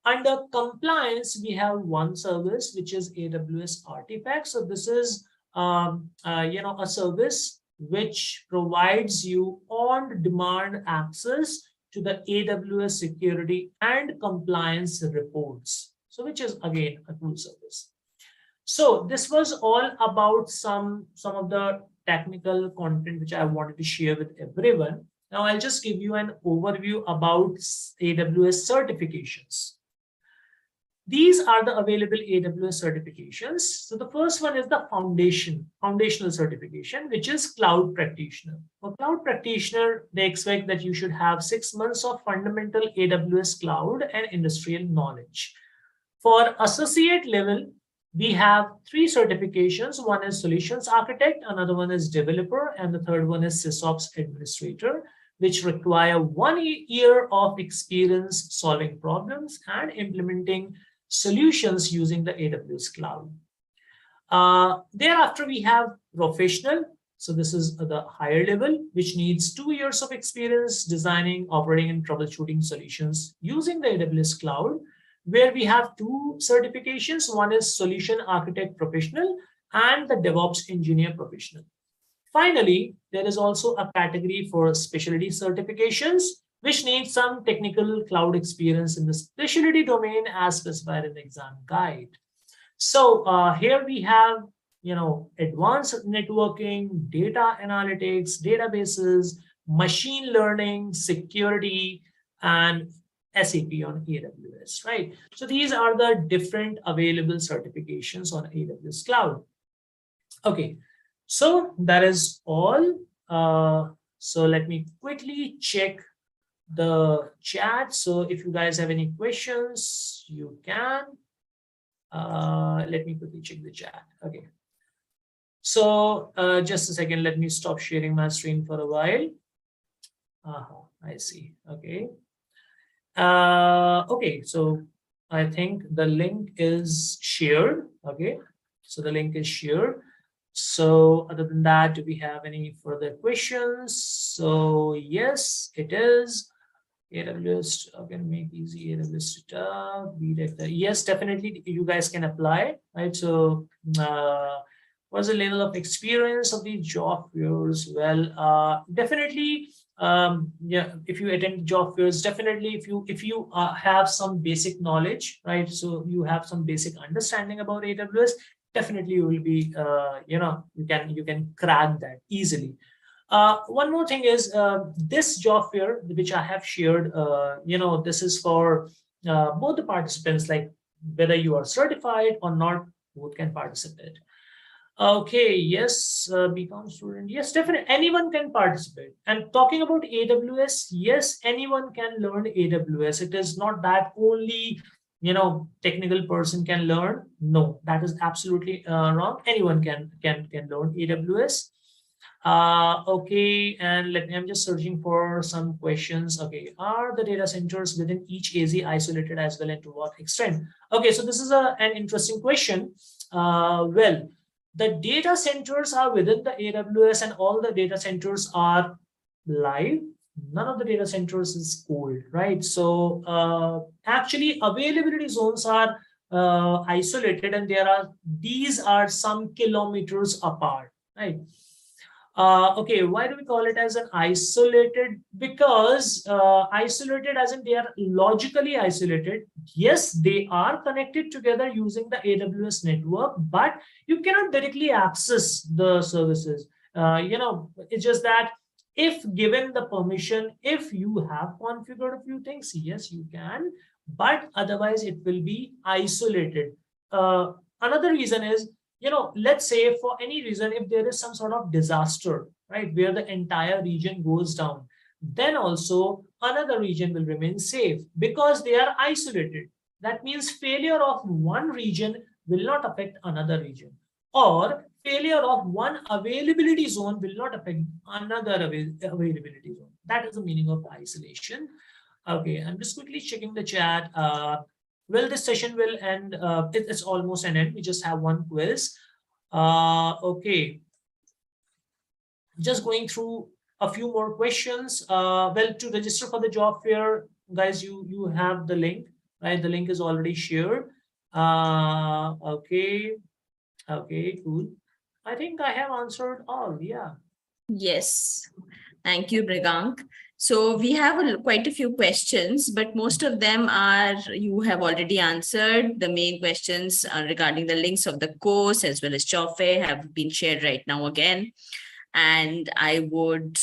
Under compliance, we have one service, which is AWS Artifact. So this is a service which provides you on-demand access to the AWS security and compliance reports. So which is again a tool service. So this was all about some of the technical content which I wanted to share with everyone. Now I'll just give you an overview about AWS certifications. These are the available AWS certifications. So the first one is the foundational certification, which is Cloud Practitioner. For Cloud Practitioner, they expect that you should have 6 months of fundamental AWS cloud and industrial knowledge. For associate level, we have 3 certifications. One is Solutions Architect, another one is Developer, and the third one is SysOps Administrator, which require 1 year of experience solving problems and implementing solutions using the AWS cloud. Thereafter, we have Professional. So this is the higher level, which needs 2 years of experience designing, operating, and troubleshooting solutions using the AWS cloud, where we have 2 certifications. One is Solution Architect Professional and the DevOps Engineer Professional. Finally, there is also a category for specialty certifications, which needs some technical cloud experience in the specialty domain as specified in the exam guide. So here we have, advanced networking, data analytics, databases, machine learning, security, and SAP on AWS, right? So these are the different available certifications on AWS cloud. Okay, so that is all. So let me quickly check the chat. So if you guys have any questions, you can. Let me quickly check the chat. Okay. So just a second, let me stop sharing my screen for a while. I see. Okay. Okay, so I think the link is shared. Okay, so the link is shared. So other than that, do we have any further questions? So yes, it is. AWS can make easy AWS data. Yes, definitely you guys can apply, right? So what's the level of experience of these job fairs? Well, definitely, yeah, if you attend job fairs, definitely if you have some basic knowledge, right? So you have some basic understanding about AWS, definitely you will be, you can crack that easily. One more thing is this job fair, which I have shared, this is for both the participants, like whether you are certified or not, both can participate. Okay, yes, BCom student, yes, definitely anyone can participate. And talking about AWS, yes, anyone can learn AWS. It is not that only, technical person can learn. No, that is absolutely wrong. Anyone can learn AWS. Okay, and I'm just searching for some questions. Okay, are the data centers within each AZ isolated as well, and to what extent? Okay, so this is an interesting question. Well, the data centers are within the AWS and all the data centers are live. None of the data centers is cold, right? So actually availability zones are isolated, and these are some kilometers apart, right? Okay, why do we call it as an isolated? Because isolated as in they are logically isolated. Yes, they are connected together using the AWS network, but you cannot directly access the services. It's just that if given the permission, if you have configured a few things, yes, you can, but otherwise it will be isolated. Another reason is, let's say for any reason, if there is some sort of disaster, right, where the entire region goes down, then also another region will remain safe because they are isolated. That means failure of one region will not affect another region, or failure of one availability zone will not affect another availability zone. That is the meaning of isolation. Okay, I'm just quickly checking the chat. Well, this session will end. It's almost an end. We just have one quiz. Okay, just going through a few more questions. Well, to register for the job fair, guys, you have the link, right? The link is already shared. Okay, okay, cool. I think I have answered all. Yeah. Yes. Thank you, Brigank. So we have quite a few questions, but most of them are you have already answered. The main questions regarding the links of the course as well as job fair have been shared right now again. And I would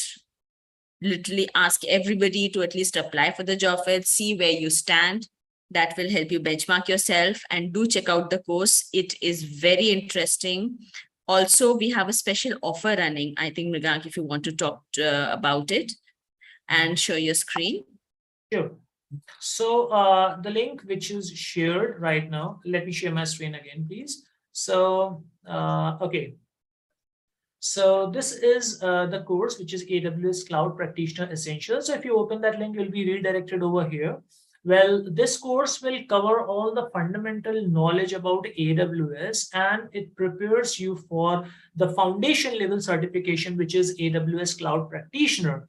literally ask everybody to at least apply for the job fair, see where you stand. That will help you benchmark yourself, and do check out the course. It is very interesting. Also, we have a special offer running. I think, Mrigank, if you want to talk about it and show your screen. Sure. So the link which is shared right now, let me share my screen again, please. So, okay. So this is the course, which is AWS Cloud Practitioner Essentials. So if you open that link, you'll be redirected over here. Well, this course will cover all the fundamental knowledge about AWS, and it prepares you for the foundation level certification, which is AWS Cloud Practitioner.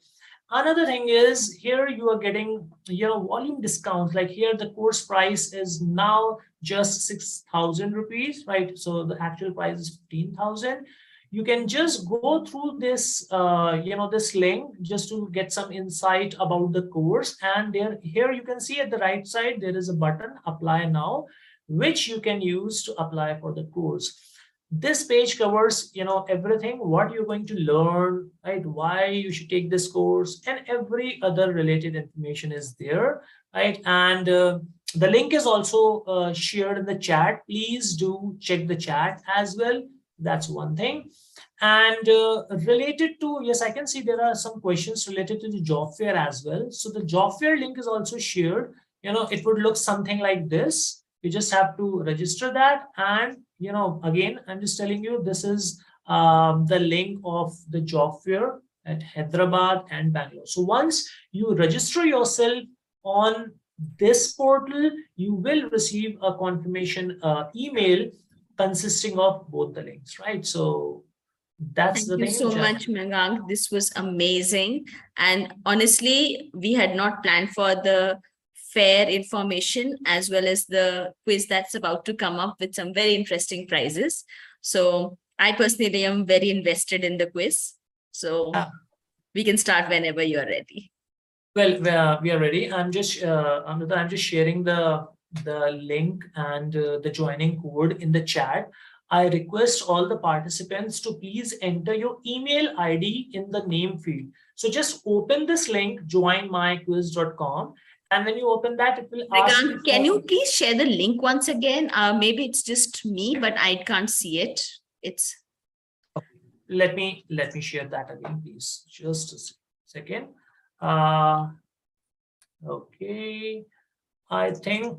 Another thing is here you are getting volume discounts. Like here the course price is now just 6,000 rupees, right? So the actual price is 15,000. You can just go through this this link just to get some insight about the course. And here you can see at the right side there is a button, apply now, which you can use to apply for the course. This page covers everything, what you're going to learn, right? Why you should take this course, and every other related information is there, right? And the link is also shared in the chat. Please do check the chat as well. That's one thing. And related to, yes, I can see there are some questions related to the job fair as well. So the job fair link is also shared. It would look something like this. You just have to register that. And again, I'm just telling you, this is the link of the job fair at Hyderabad and Bangalore. So once you register yourself on this portal, you will receive a confirmation email consisting of both the links, right? So that's the thing. Thank you so much, Mrigank. This was amazing. And honestly, we had not planned for the fair information as well as the quiz that's about to come up with some very interesting prizes. So I personally am very invested in the quiz. So we can start whenever you're ready. Well, we are ready. I'm just sharing the link and the joining code in the chat. I request all the participants to please enter your email ID in the name field. So just open this link, joinmyquiz.com. And when you open that, it will ask you. Can you please share the link once again? Maybe it's just me, but I can't see it. It's. Okay. Let me share that again, please. Just a second. Okay. I think.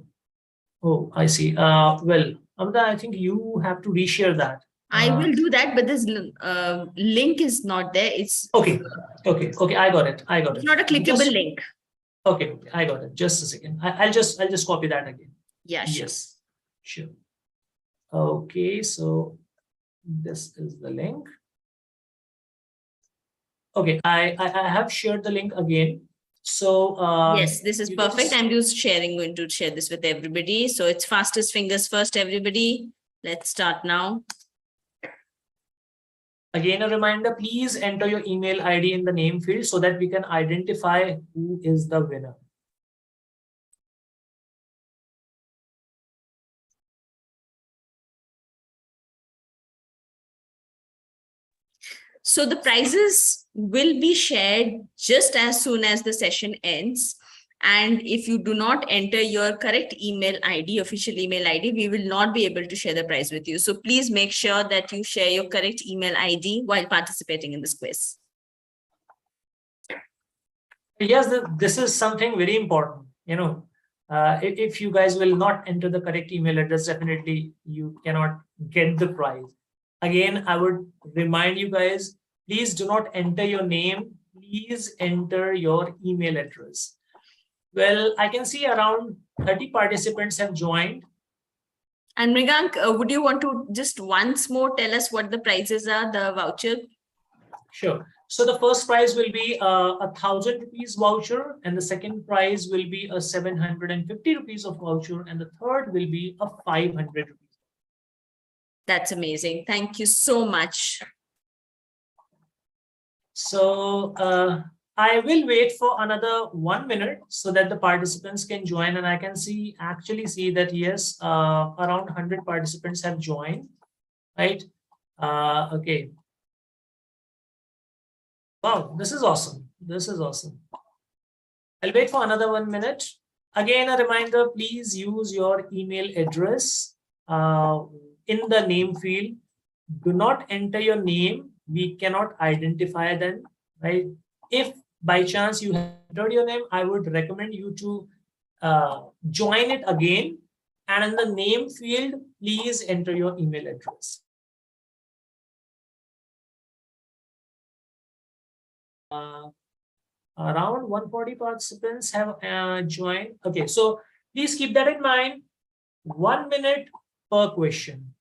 Oh, I see. Well, Amrita, I think you have to reshare that. I will do that, but this link is not there. It's okay. I got it. It's not a clickable link. Okay, I got it. Just a second. I'll just copy that again. Yeah. Yes. Sure. Okay, so this is the link. Okay, I have shared the link again. So yes, this is perfect. I'm just going to share this with everybody. So it's fastest fingers first, everybody. Let's start now. Again, a reminder, please enter your email ID in the name field so that we can identify who is the winner. So the prizes will be shared just as soon as the session ends. And if you do not enter your correct email ID, official email ID, we will not be able to share the prize with you. So please make sure that you share your correct email ID while participating in this quiz. Yes, this is something very important. If you guys will not enter the correct email address, definitely you cannot get the prize. Again, I would remind you guys, please do not enter your name. Please enter your email address. Well, I can see around 30 participants have joined. And Mrigank, would you want to just once more tell us what the prizes are, the voucher? Sure. So the first prize will be a 1,000 rupees voucher, and the second prize will be a 750 rupees of voucher, and the third will be a 500 rupees. That's amazing. Thank you so much. So I will wait for another 1 minute so that the participants can join, and I can actually see that yes, around 100 participants have joined, right? Okay. Wow, this is awesome. This is awesome. I'll wait for another 1 minute. Again, a reminder, please use your email address in the name field. Do not enter your name. We cannot identify them, right? If by chance you have entered your name, I would recommend you to join it again. And in the name field, please enter your email address. Around 140 participants have joined. Okay, so please keep that in mind. 1 minute per question.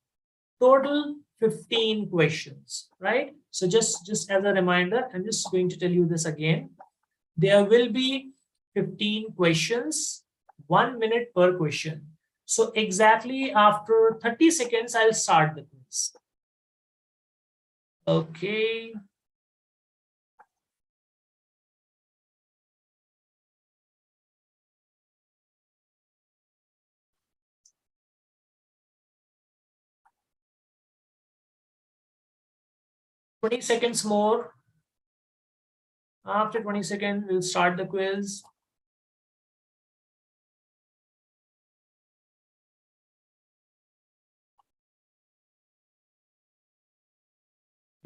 Total 15 questions, right? So just as a reminder, I'm just going to tell you this again. There will be 15 questions, 1 minute per question. So exactly after 30 seconds, I'll start the quiz. Okay. "20 seconds more. After 20 seconds, we'll start the quiz.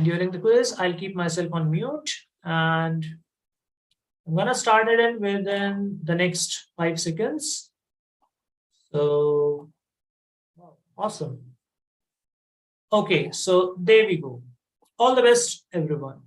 During the quiz, I'll keep myself on mute, and I'm gonna start it in within the next 5 seconds. So, awesome. Okay, so there we go. All the best, everyone.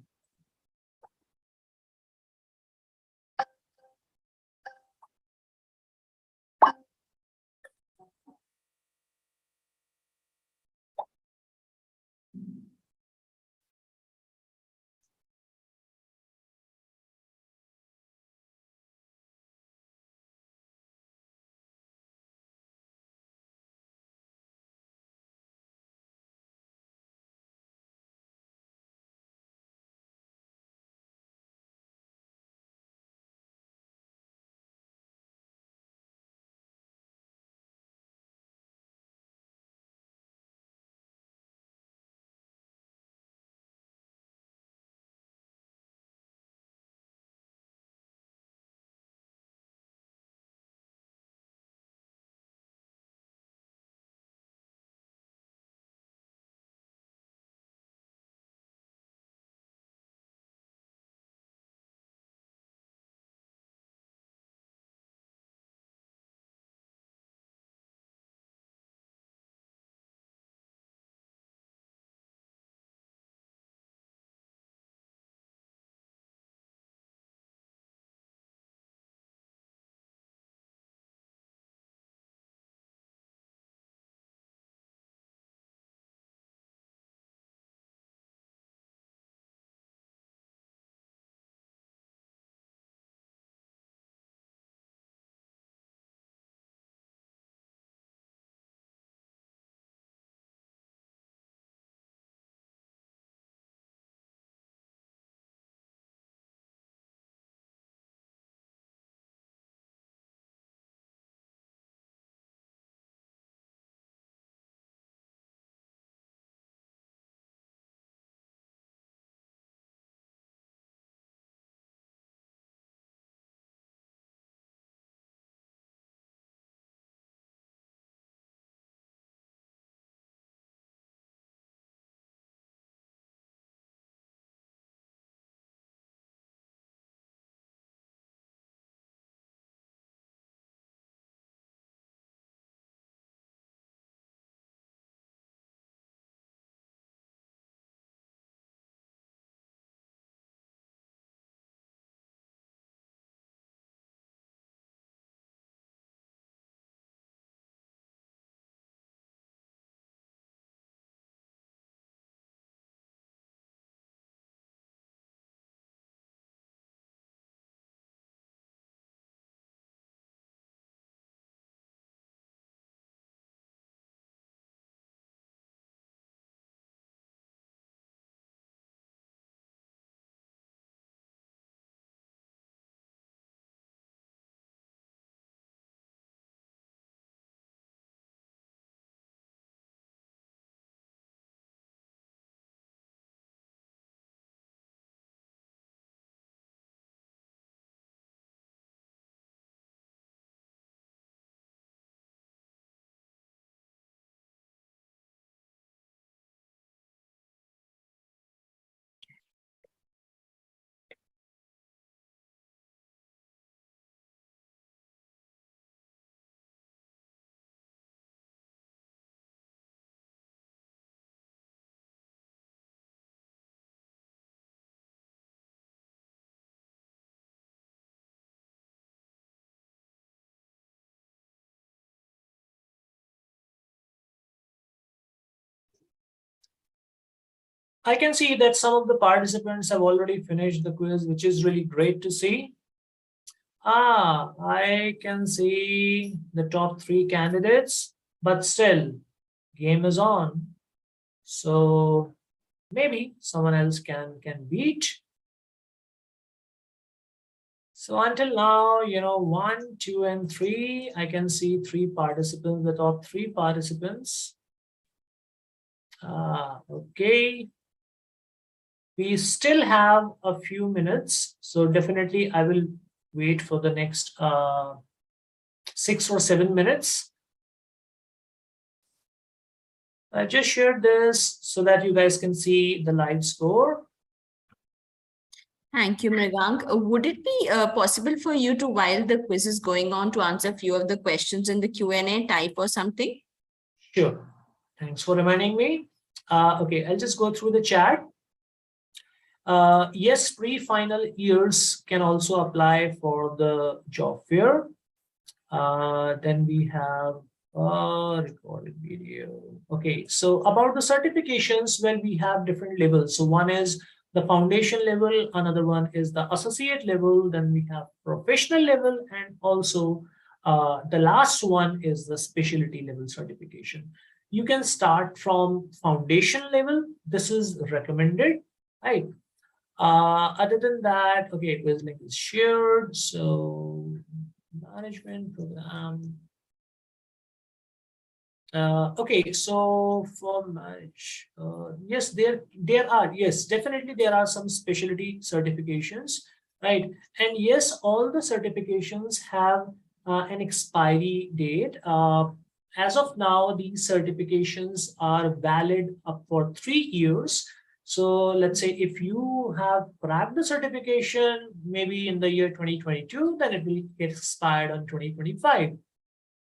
I can see that some of the participants have already finished the quiz, which is really great to see. I can see the top 3 candidates, but still, game is on. So maybe someone else can beat. So until now, 1, 2, and 3, I can see 3 participants, the top 3 participants. Okay. We still have a few minutes, so definitely I will wait for the next 6 or 7 minutes. I just shared this so that you guys can see the live score. Thank you, Mrigank. Would it be possible for you to, while the quiz is going on, to answer a few of the questions in the Q&A type or something? Sure. Thanks for reminding me. Okay, I'll just go through the chat. Yes, pre-final years can also apply for the job fair. Then we have recorded video. Okay, so about the certifications, well, we have different levels. So one is the foundation level, another one is the associate level, then we have professional level, and also the last one is the specialty level certification. You can start from foundation level. This is recommended, right? Other than that, okay, quiz link is shared. So management program. Okay, so for manage, yes, there are, yes, definitely there are some specialty certifications, right? And yes, all the certifications have an expiry date. As of now, these certifications are valid up for 3 years. So let's say if you have cracked the certification, maybe in the year 2022, then it will get expired on 2025.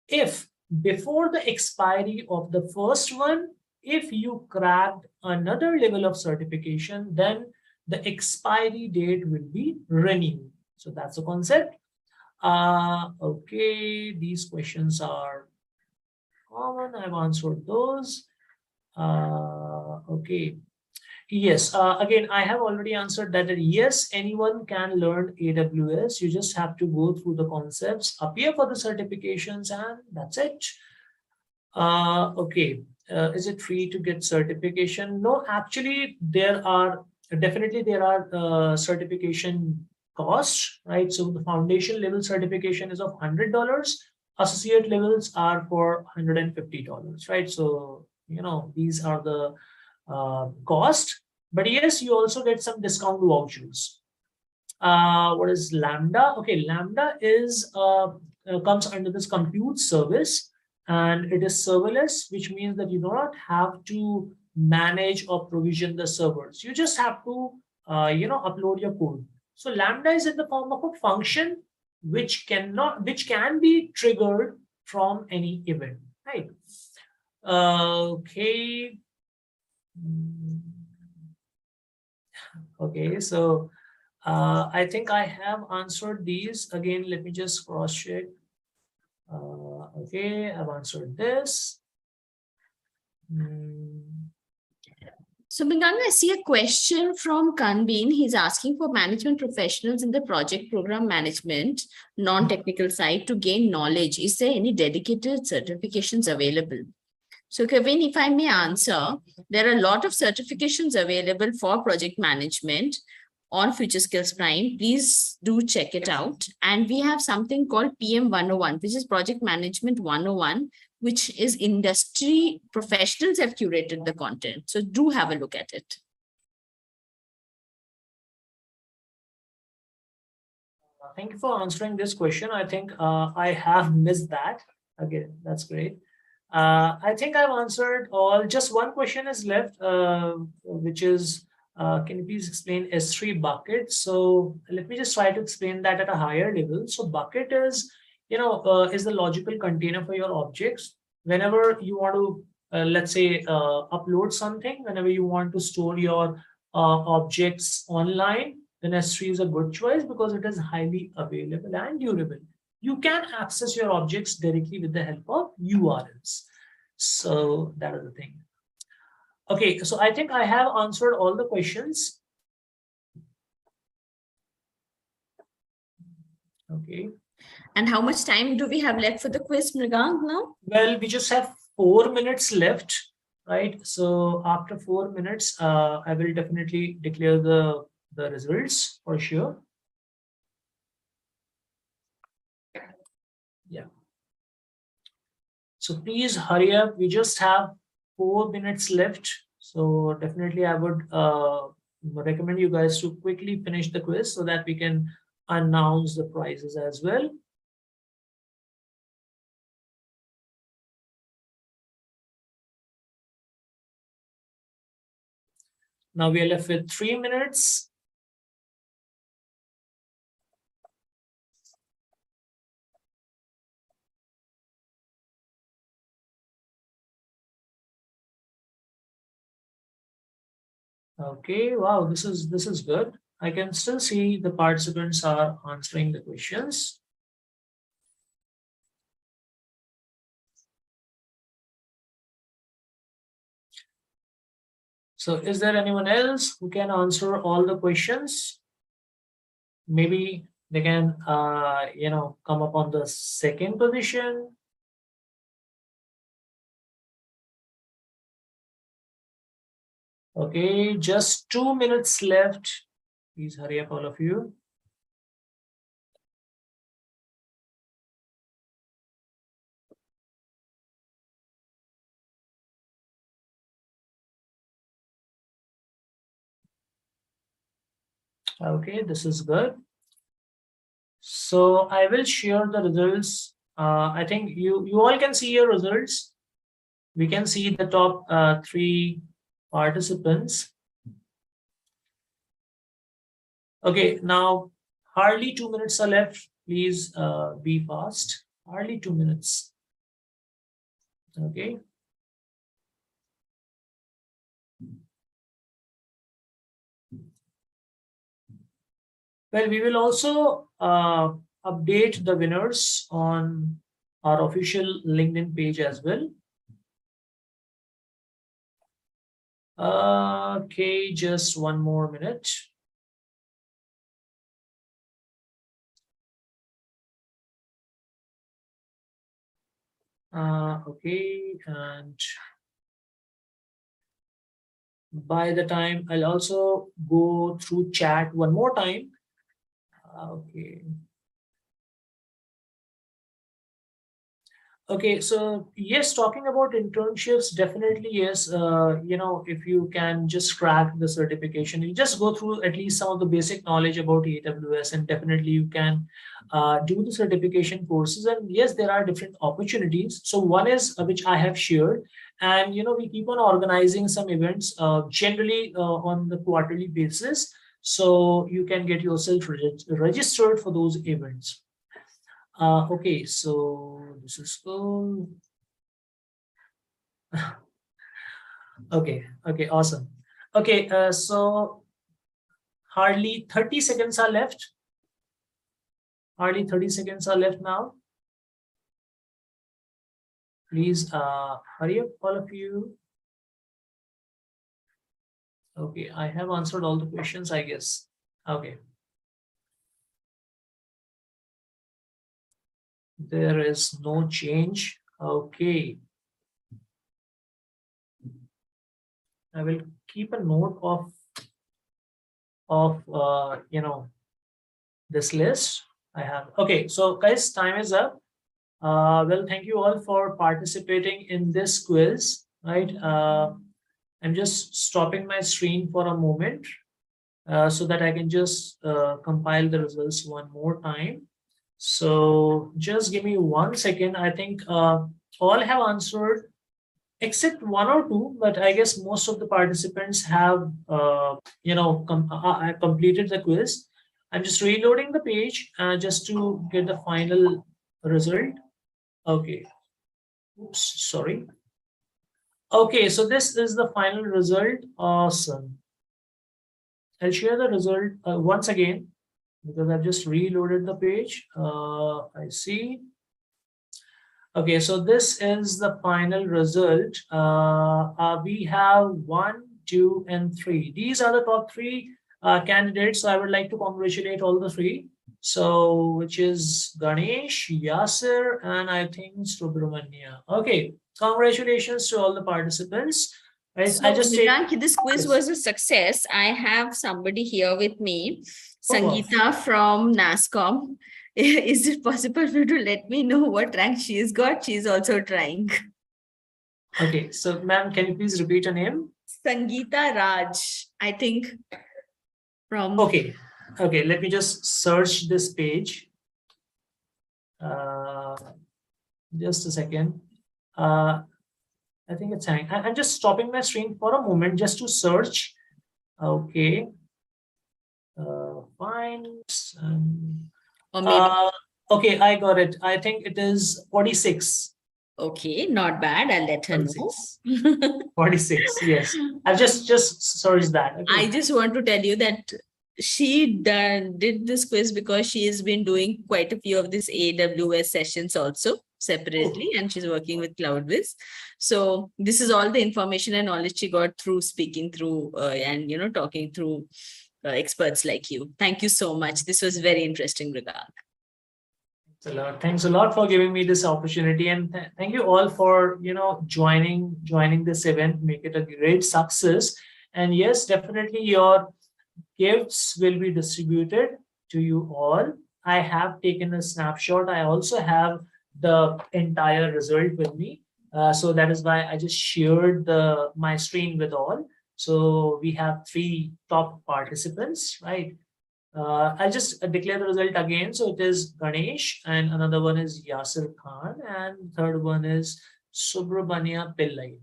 If before the expiry of the first one, if you cracked another level of certification, then the expiry date will be renewed. So that's the concept. Okay, these questions are common. I've answered those. Okay. Yes, again, I have already answered that yes, anyone can learn AWS. You just have to go through the concepts, appear for the certifications, and that's it. Okay, is it free to get certification? No, actually, there are certification costs, right? So the foundation level certification is of $100. Associate levels are for $150, right? So, these are the cost, but yes, you also get some discount vouchers. What is Lambda? Okay, Lambda is comes under this compute service, and it is serverless, which means that you do not have to manage or provision the servers. You just have to upload your code. So Lambda is in the form of a function which can be triggered from any event, right? Okay. Okay, so I think I have answered these. Again, let me just cross check. Okay, I've answered this. So, Mrigank, I see a question from Kanbin. He's asking for management professionals in the project program management, non-technical side to gain knowledge. Is there any dedicated certifications available? So, Kevin, if I may answer, there are a lot of certifications available for project management on FutureSkills Prime. Please do check it out. And we have something called PM 101, which is Project Management 101, which is industry professionals have curated the content. So do have a look at it. Thank you for answering this question. I think I have missed that. Again, that's great. I think I've answered all. Just one question is left, which is, can you please explain S3 bucket? So let me just try to explain that at a higher level. So bucket is, is the logical container for your objects. Whenever you want to, let's say, upload something, whenever you want to store your objects online, then S3 is a good choice because it is highly available and durable. You can access your objects directly with the help of URLs. So that is the thing. Okay, so I think I have answered all the questions. Okay. And how much time do we have left for the quiz, Mrigang, now? Well, we just have 4 minutes left, right? So after 4 minutes, I will definitely declare the results for sure. Yeah. So please hurry up. We just have 4 minutes left. So definitely I would recommend you guys to quickly finish the quiz so that we can announce the prizes as well. Now we are left with 3 minutes. Okay, wow, this is good. I can still see the participants are answering the questions. So is there anyone else who can answer all the questions? Maybe they can, come up on the second position. Okay, just 2 minutes left. Please hurry up, all of you. Okay, this is good. So I will share the results. I think you all can see your results. We can see the top 3 participants. Okay, now hardly 2 minutes are left. Please be fast. Hardly 2 minutes. Okay. Well, we will also update the winners on our official LinkedIn page as well. Okay, just 1 more minute. Okay, and by the time I'll also go through chat 1 more time. Okay. Okay, so yes, talking about internships, definitely yes. If you can just crack the certification, you just go through at least some of the basic knowledge about AWS, and definitely you can do the certification courses. And yes, there are different opportunities. So one is which I have shared, and we keep on organizing some events, generally on the quarterly basis. So you can get yourself registered for those events. Okay, so this is cool. Okay, awesome. Okay, so hardly 30 seconds are left. Hardly 30 seconds are left now. Please hurry up, all of you. Okay, I have answered all the questions, I guess. Okay. There is no change. Okay. I will keep a note of this list I have. Okay, so guys, time is up. Well, thank you all for participating in this quiz, right? I'm just stopping my screen for a moment so that I can just compile the results 1 more time. So just give me 1 second. I think all have answered except 1 or 2, but I guess most of the participants have, completed the quiz. I'm just reloading the page just to get the final result. Okay. Oops, sorry. Okay, so this is the final result. Awesome. I'll share the result once again because I've just reloaded the page. I see. Okay, so this is the final result. We have 1, 2, and 3. These are the top 3 candidates. So I would like to congratulate all the 3. So, which is Ganesh, Yasser, and I think Subramania. Okay, congratulations to all the participants. Right, So, I just take. Mridang, this quiz Yes. was a success. I have somebody here with me, Oh, wow. Sangeeta from Nasscom. Is it possible for you to let me know what rank she has got? She is also trying. Okay, so ma'am, can you please repeat your name? Sangeeta Raj, I think from. Okay, okay, let me just search this page. Just a second. I think it's hanging. I'm just stopping my screen for a moment just to search. Okay. Fine. Or maybe. Okay, I got it. I think it is 46. Okay, not bad. I'll let her 46. know. 46, yes. I've just searched that. Okay. I just want to tell you that she did this quiz because she has been doing quite a few of these AWS sessions also separately, and she's working with CloudWiz. So this is all the information and knowledge she got through speaking through and talking through experts like you. Thank you so much. This was very interesting, Mridang. Thanks a lot for giving me this opportunity, and thank you all for joining this event. Make it a great success. And yes, definitely your gifts will be distributed to you all. I have taken a snapshot. I also have the entire result with me. So that is why I just shared my screen with all. So we have 3 top participants, right? I'll just declare the result again. So it is Ganesh, and another one is Yasir Khan, and third one is Subramania Pillai.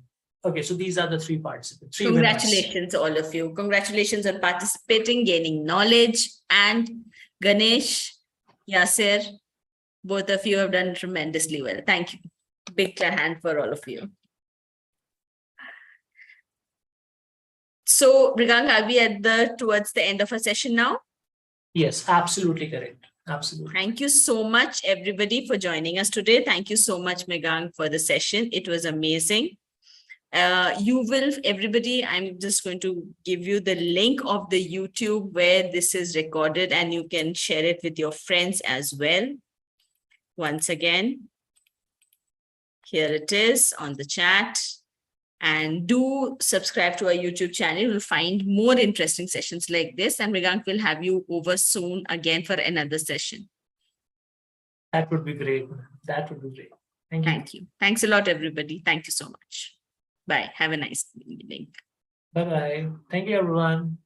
Okay, so these are the 3 participants. Congratulations, all of you. Congratulations on participating, gaining knowledge, and Ganesh, Yasir, both of you have done tremendously well. Thank you. Big hand for all of you. So, Mridang, are we towards the end of our session now? Yes, absolutely correct. Absolutely. Thank you so much, everybody, for joining us today. Thank you so much, Mridang, for the session. It was amazing. Everybody, I'm just going to give you the link of the YouTube where this is recorded, and you can share it with your friends as well. Once again, here it is on the chat. And do subscribe to our YouTube channel. You'll find more interesting sessions like this. And Mridang will have you over soon again for another session. That would be great. That would be great. Thank you. Thank you. Thanks a lot, everybody. Thank you so much. Bye. Have a nice evening. Bye-bye. Thank you, everyone.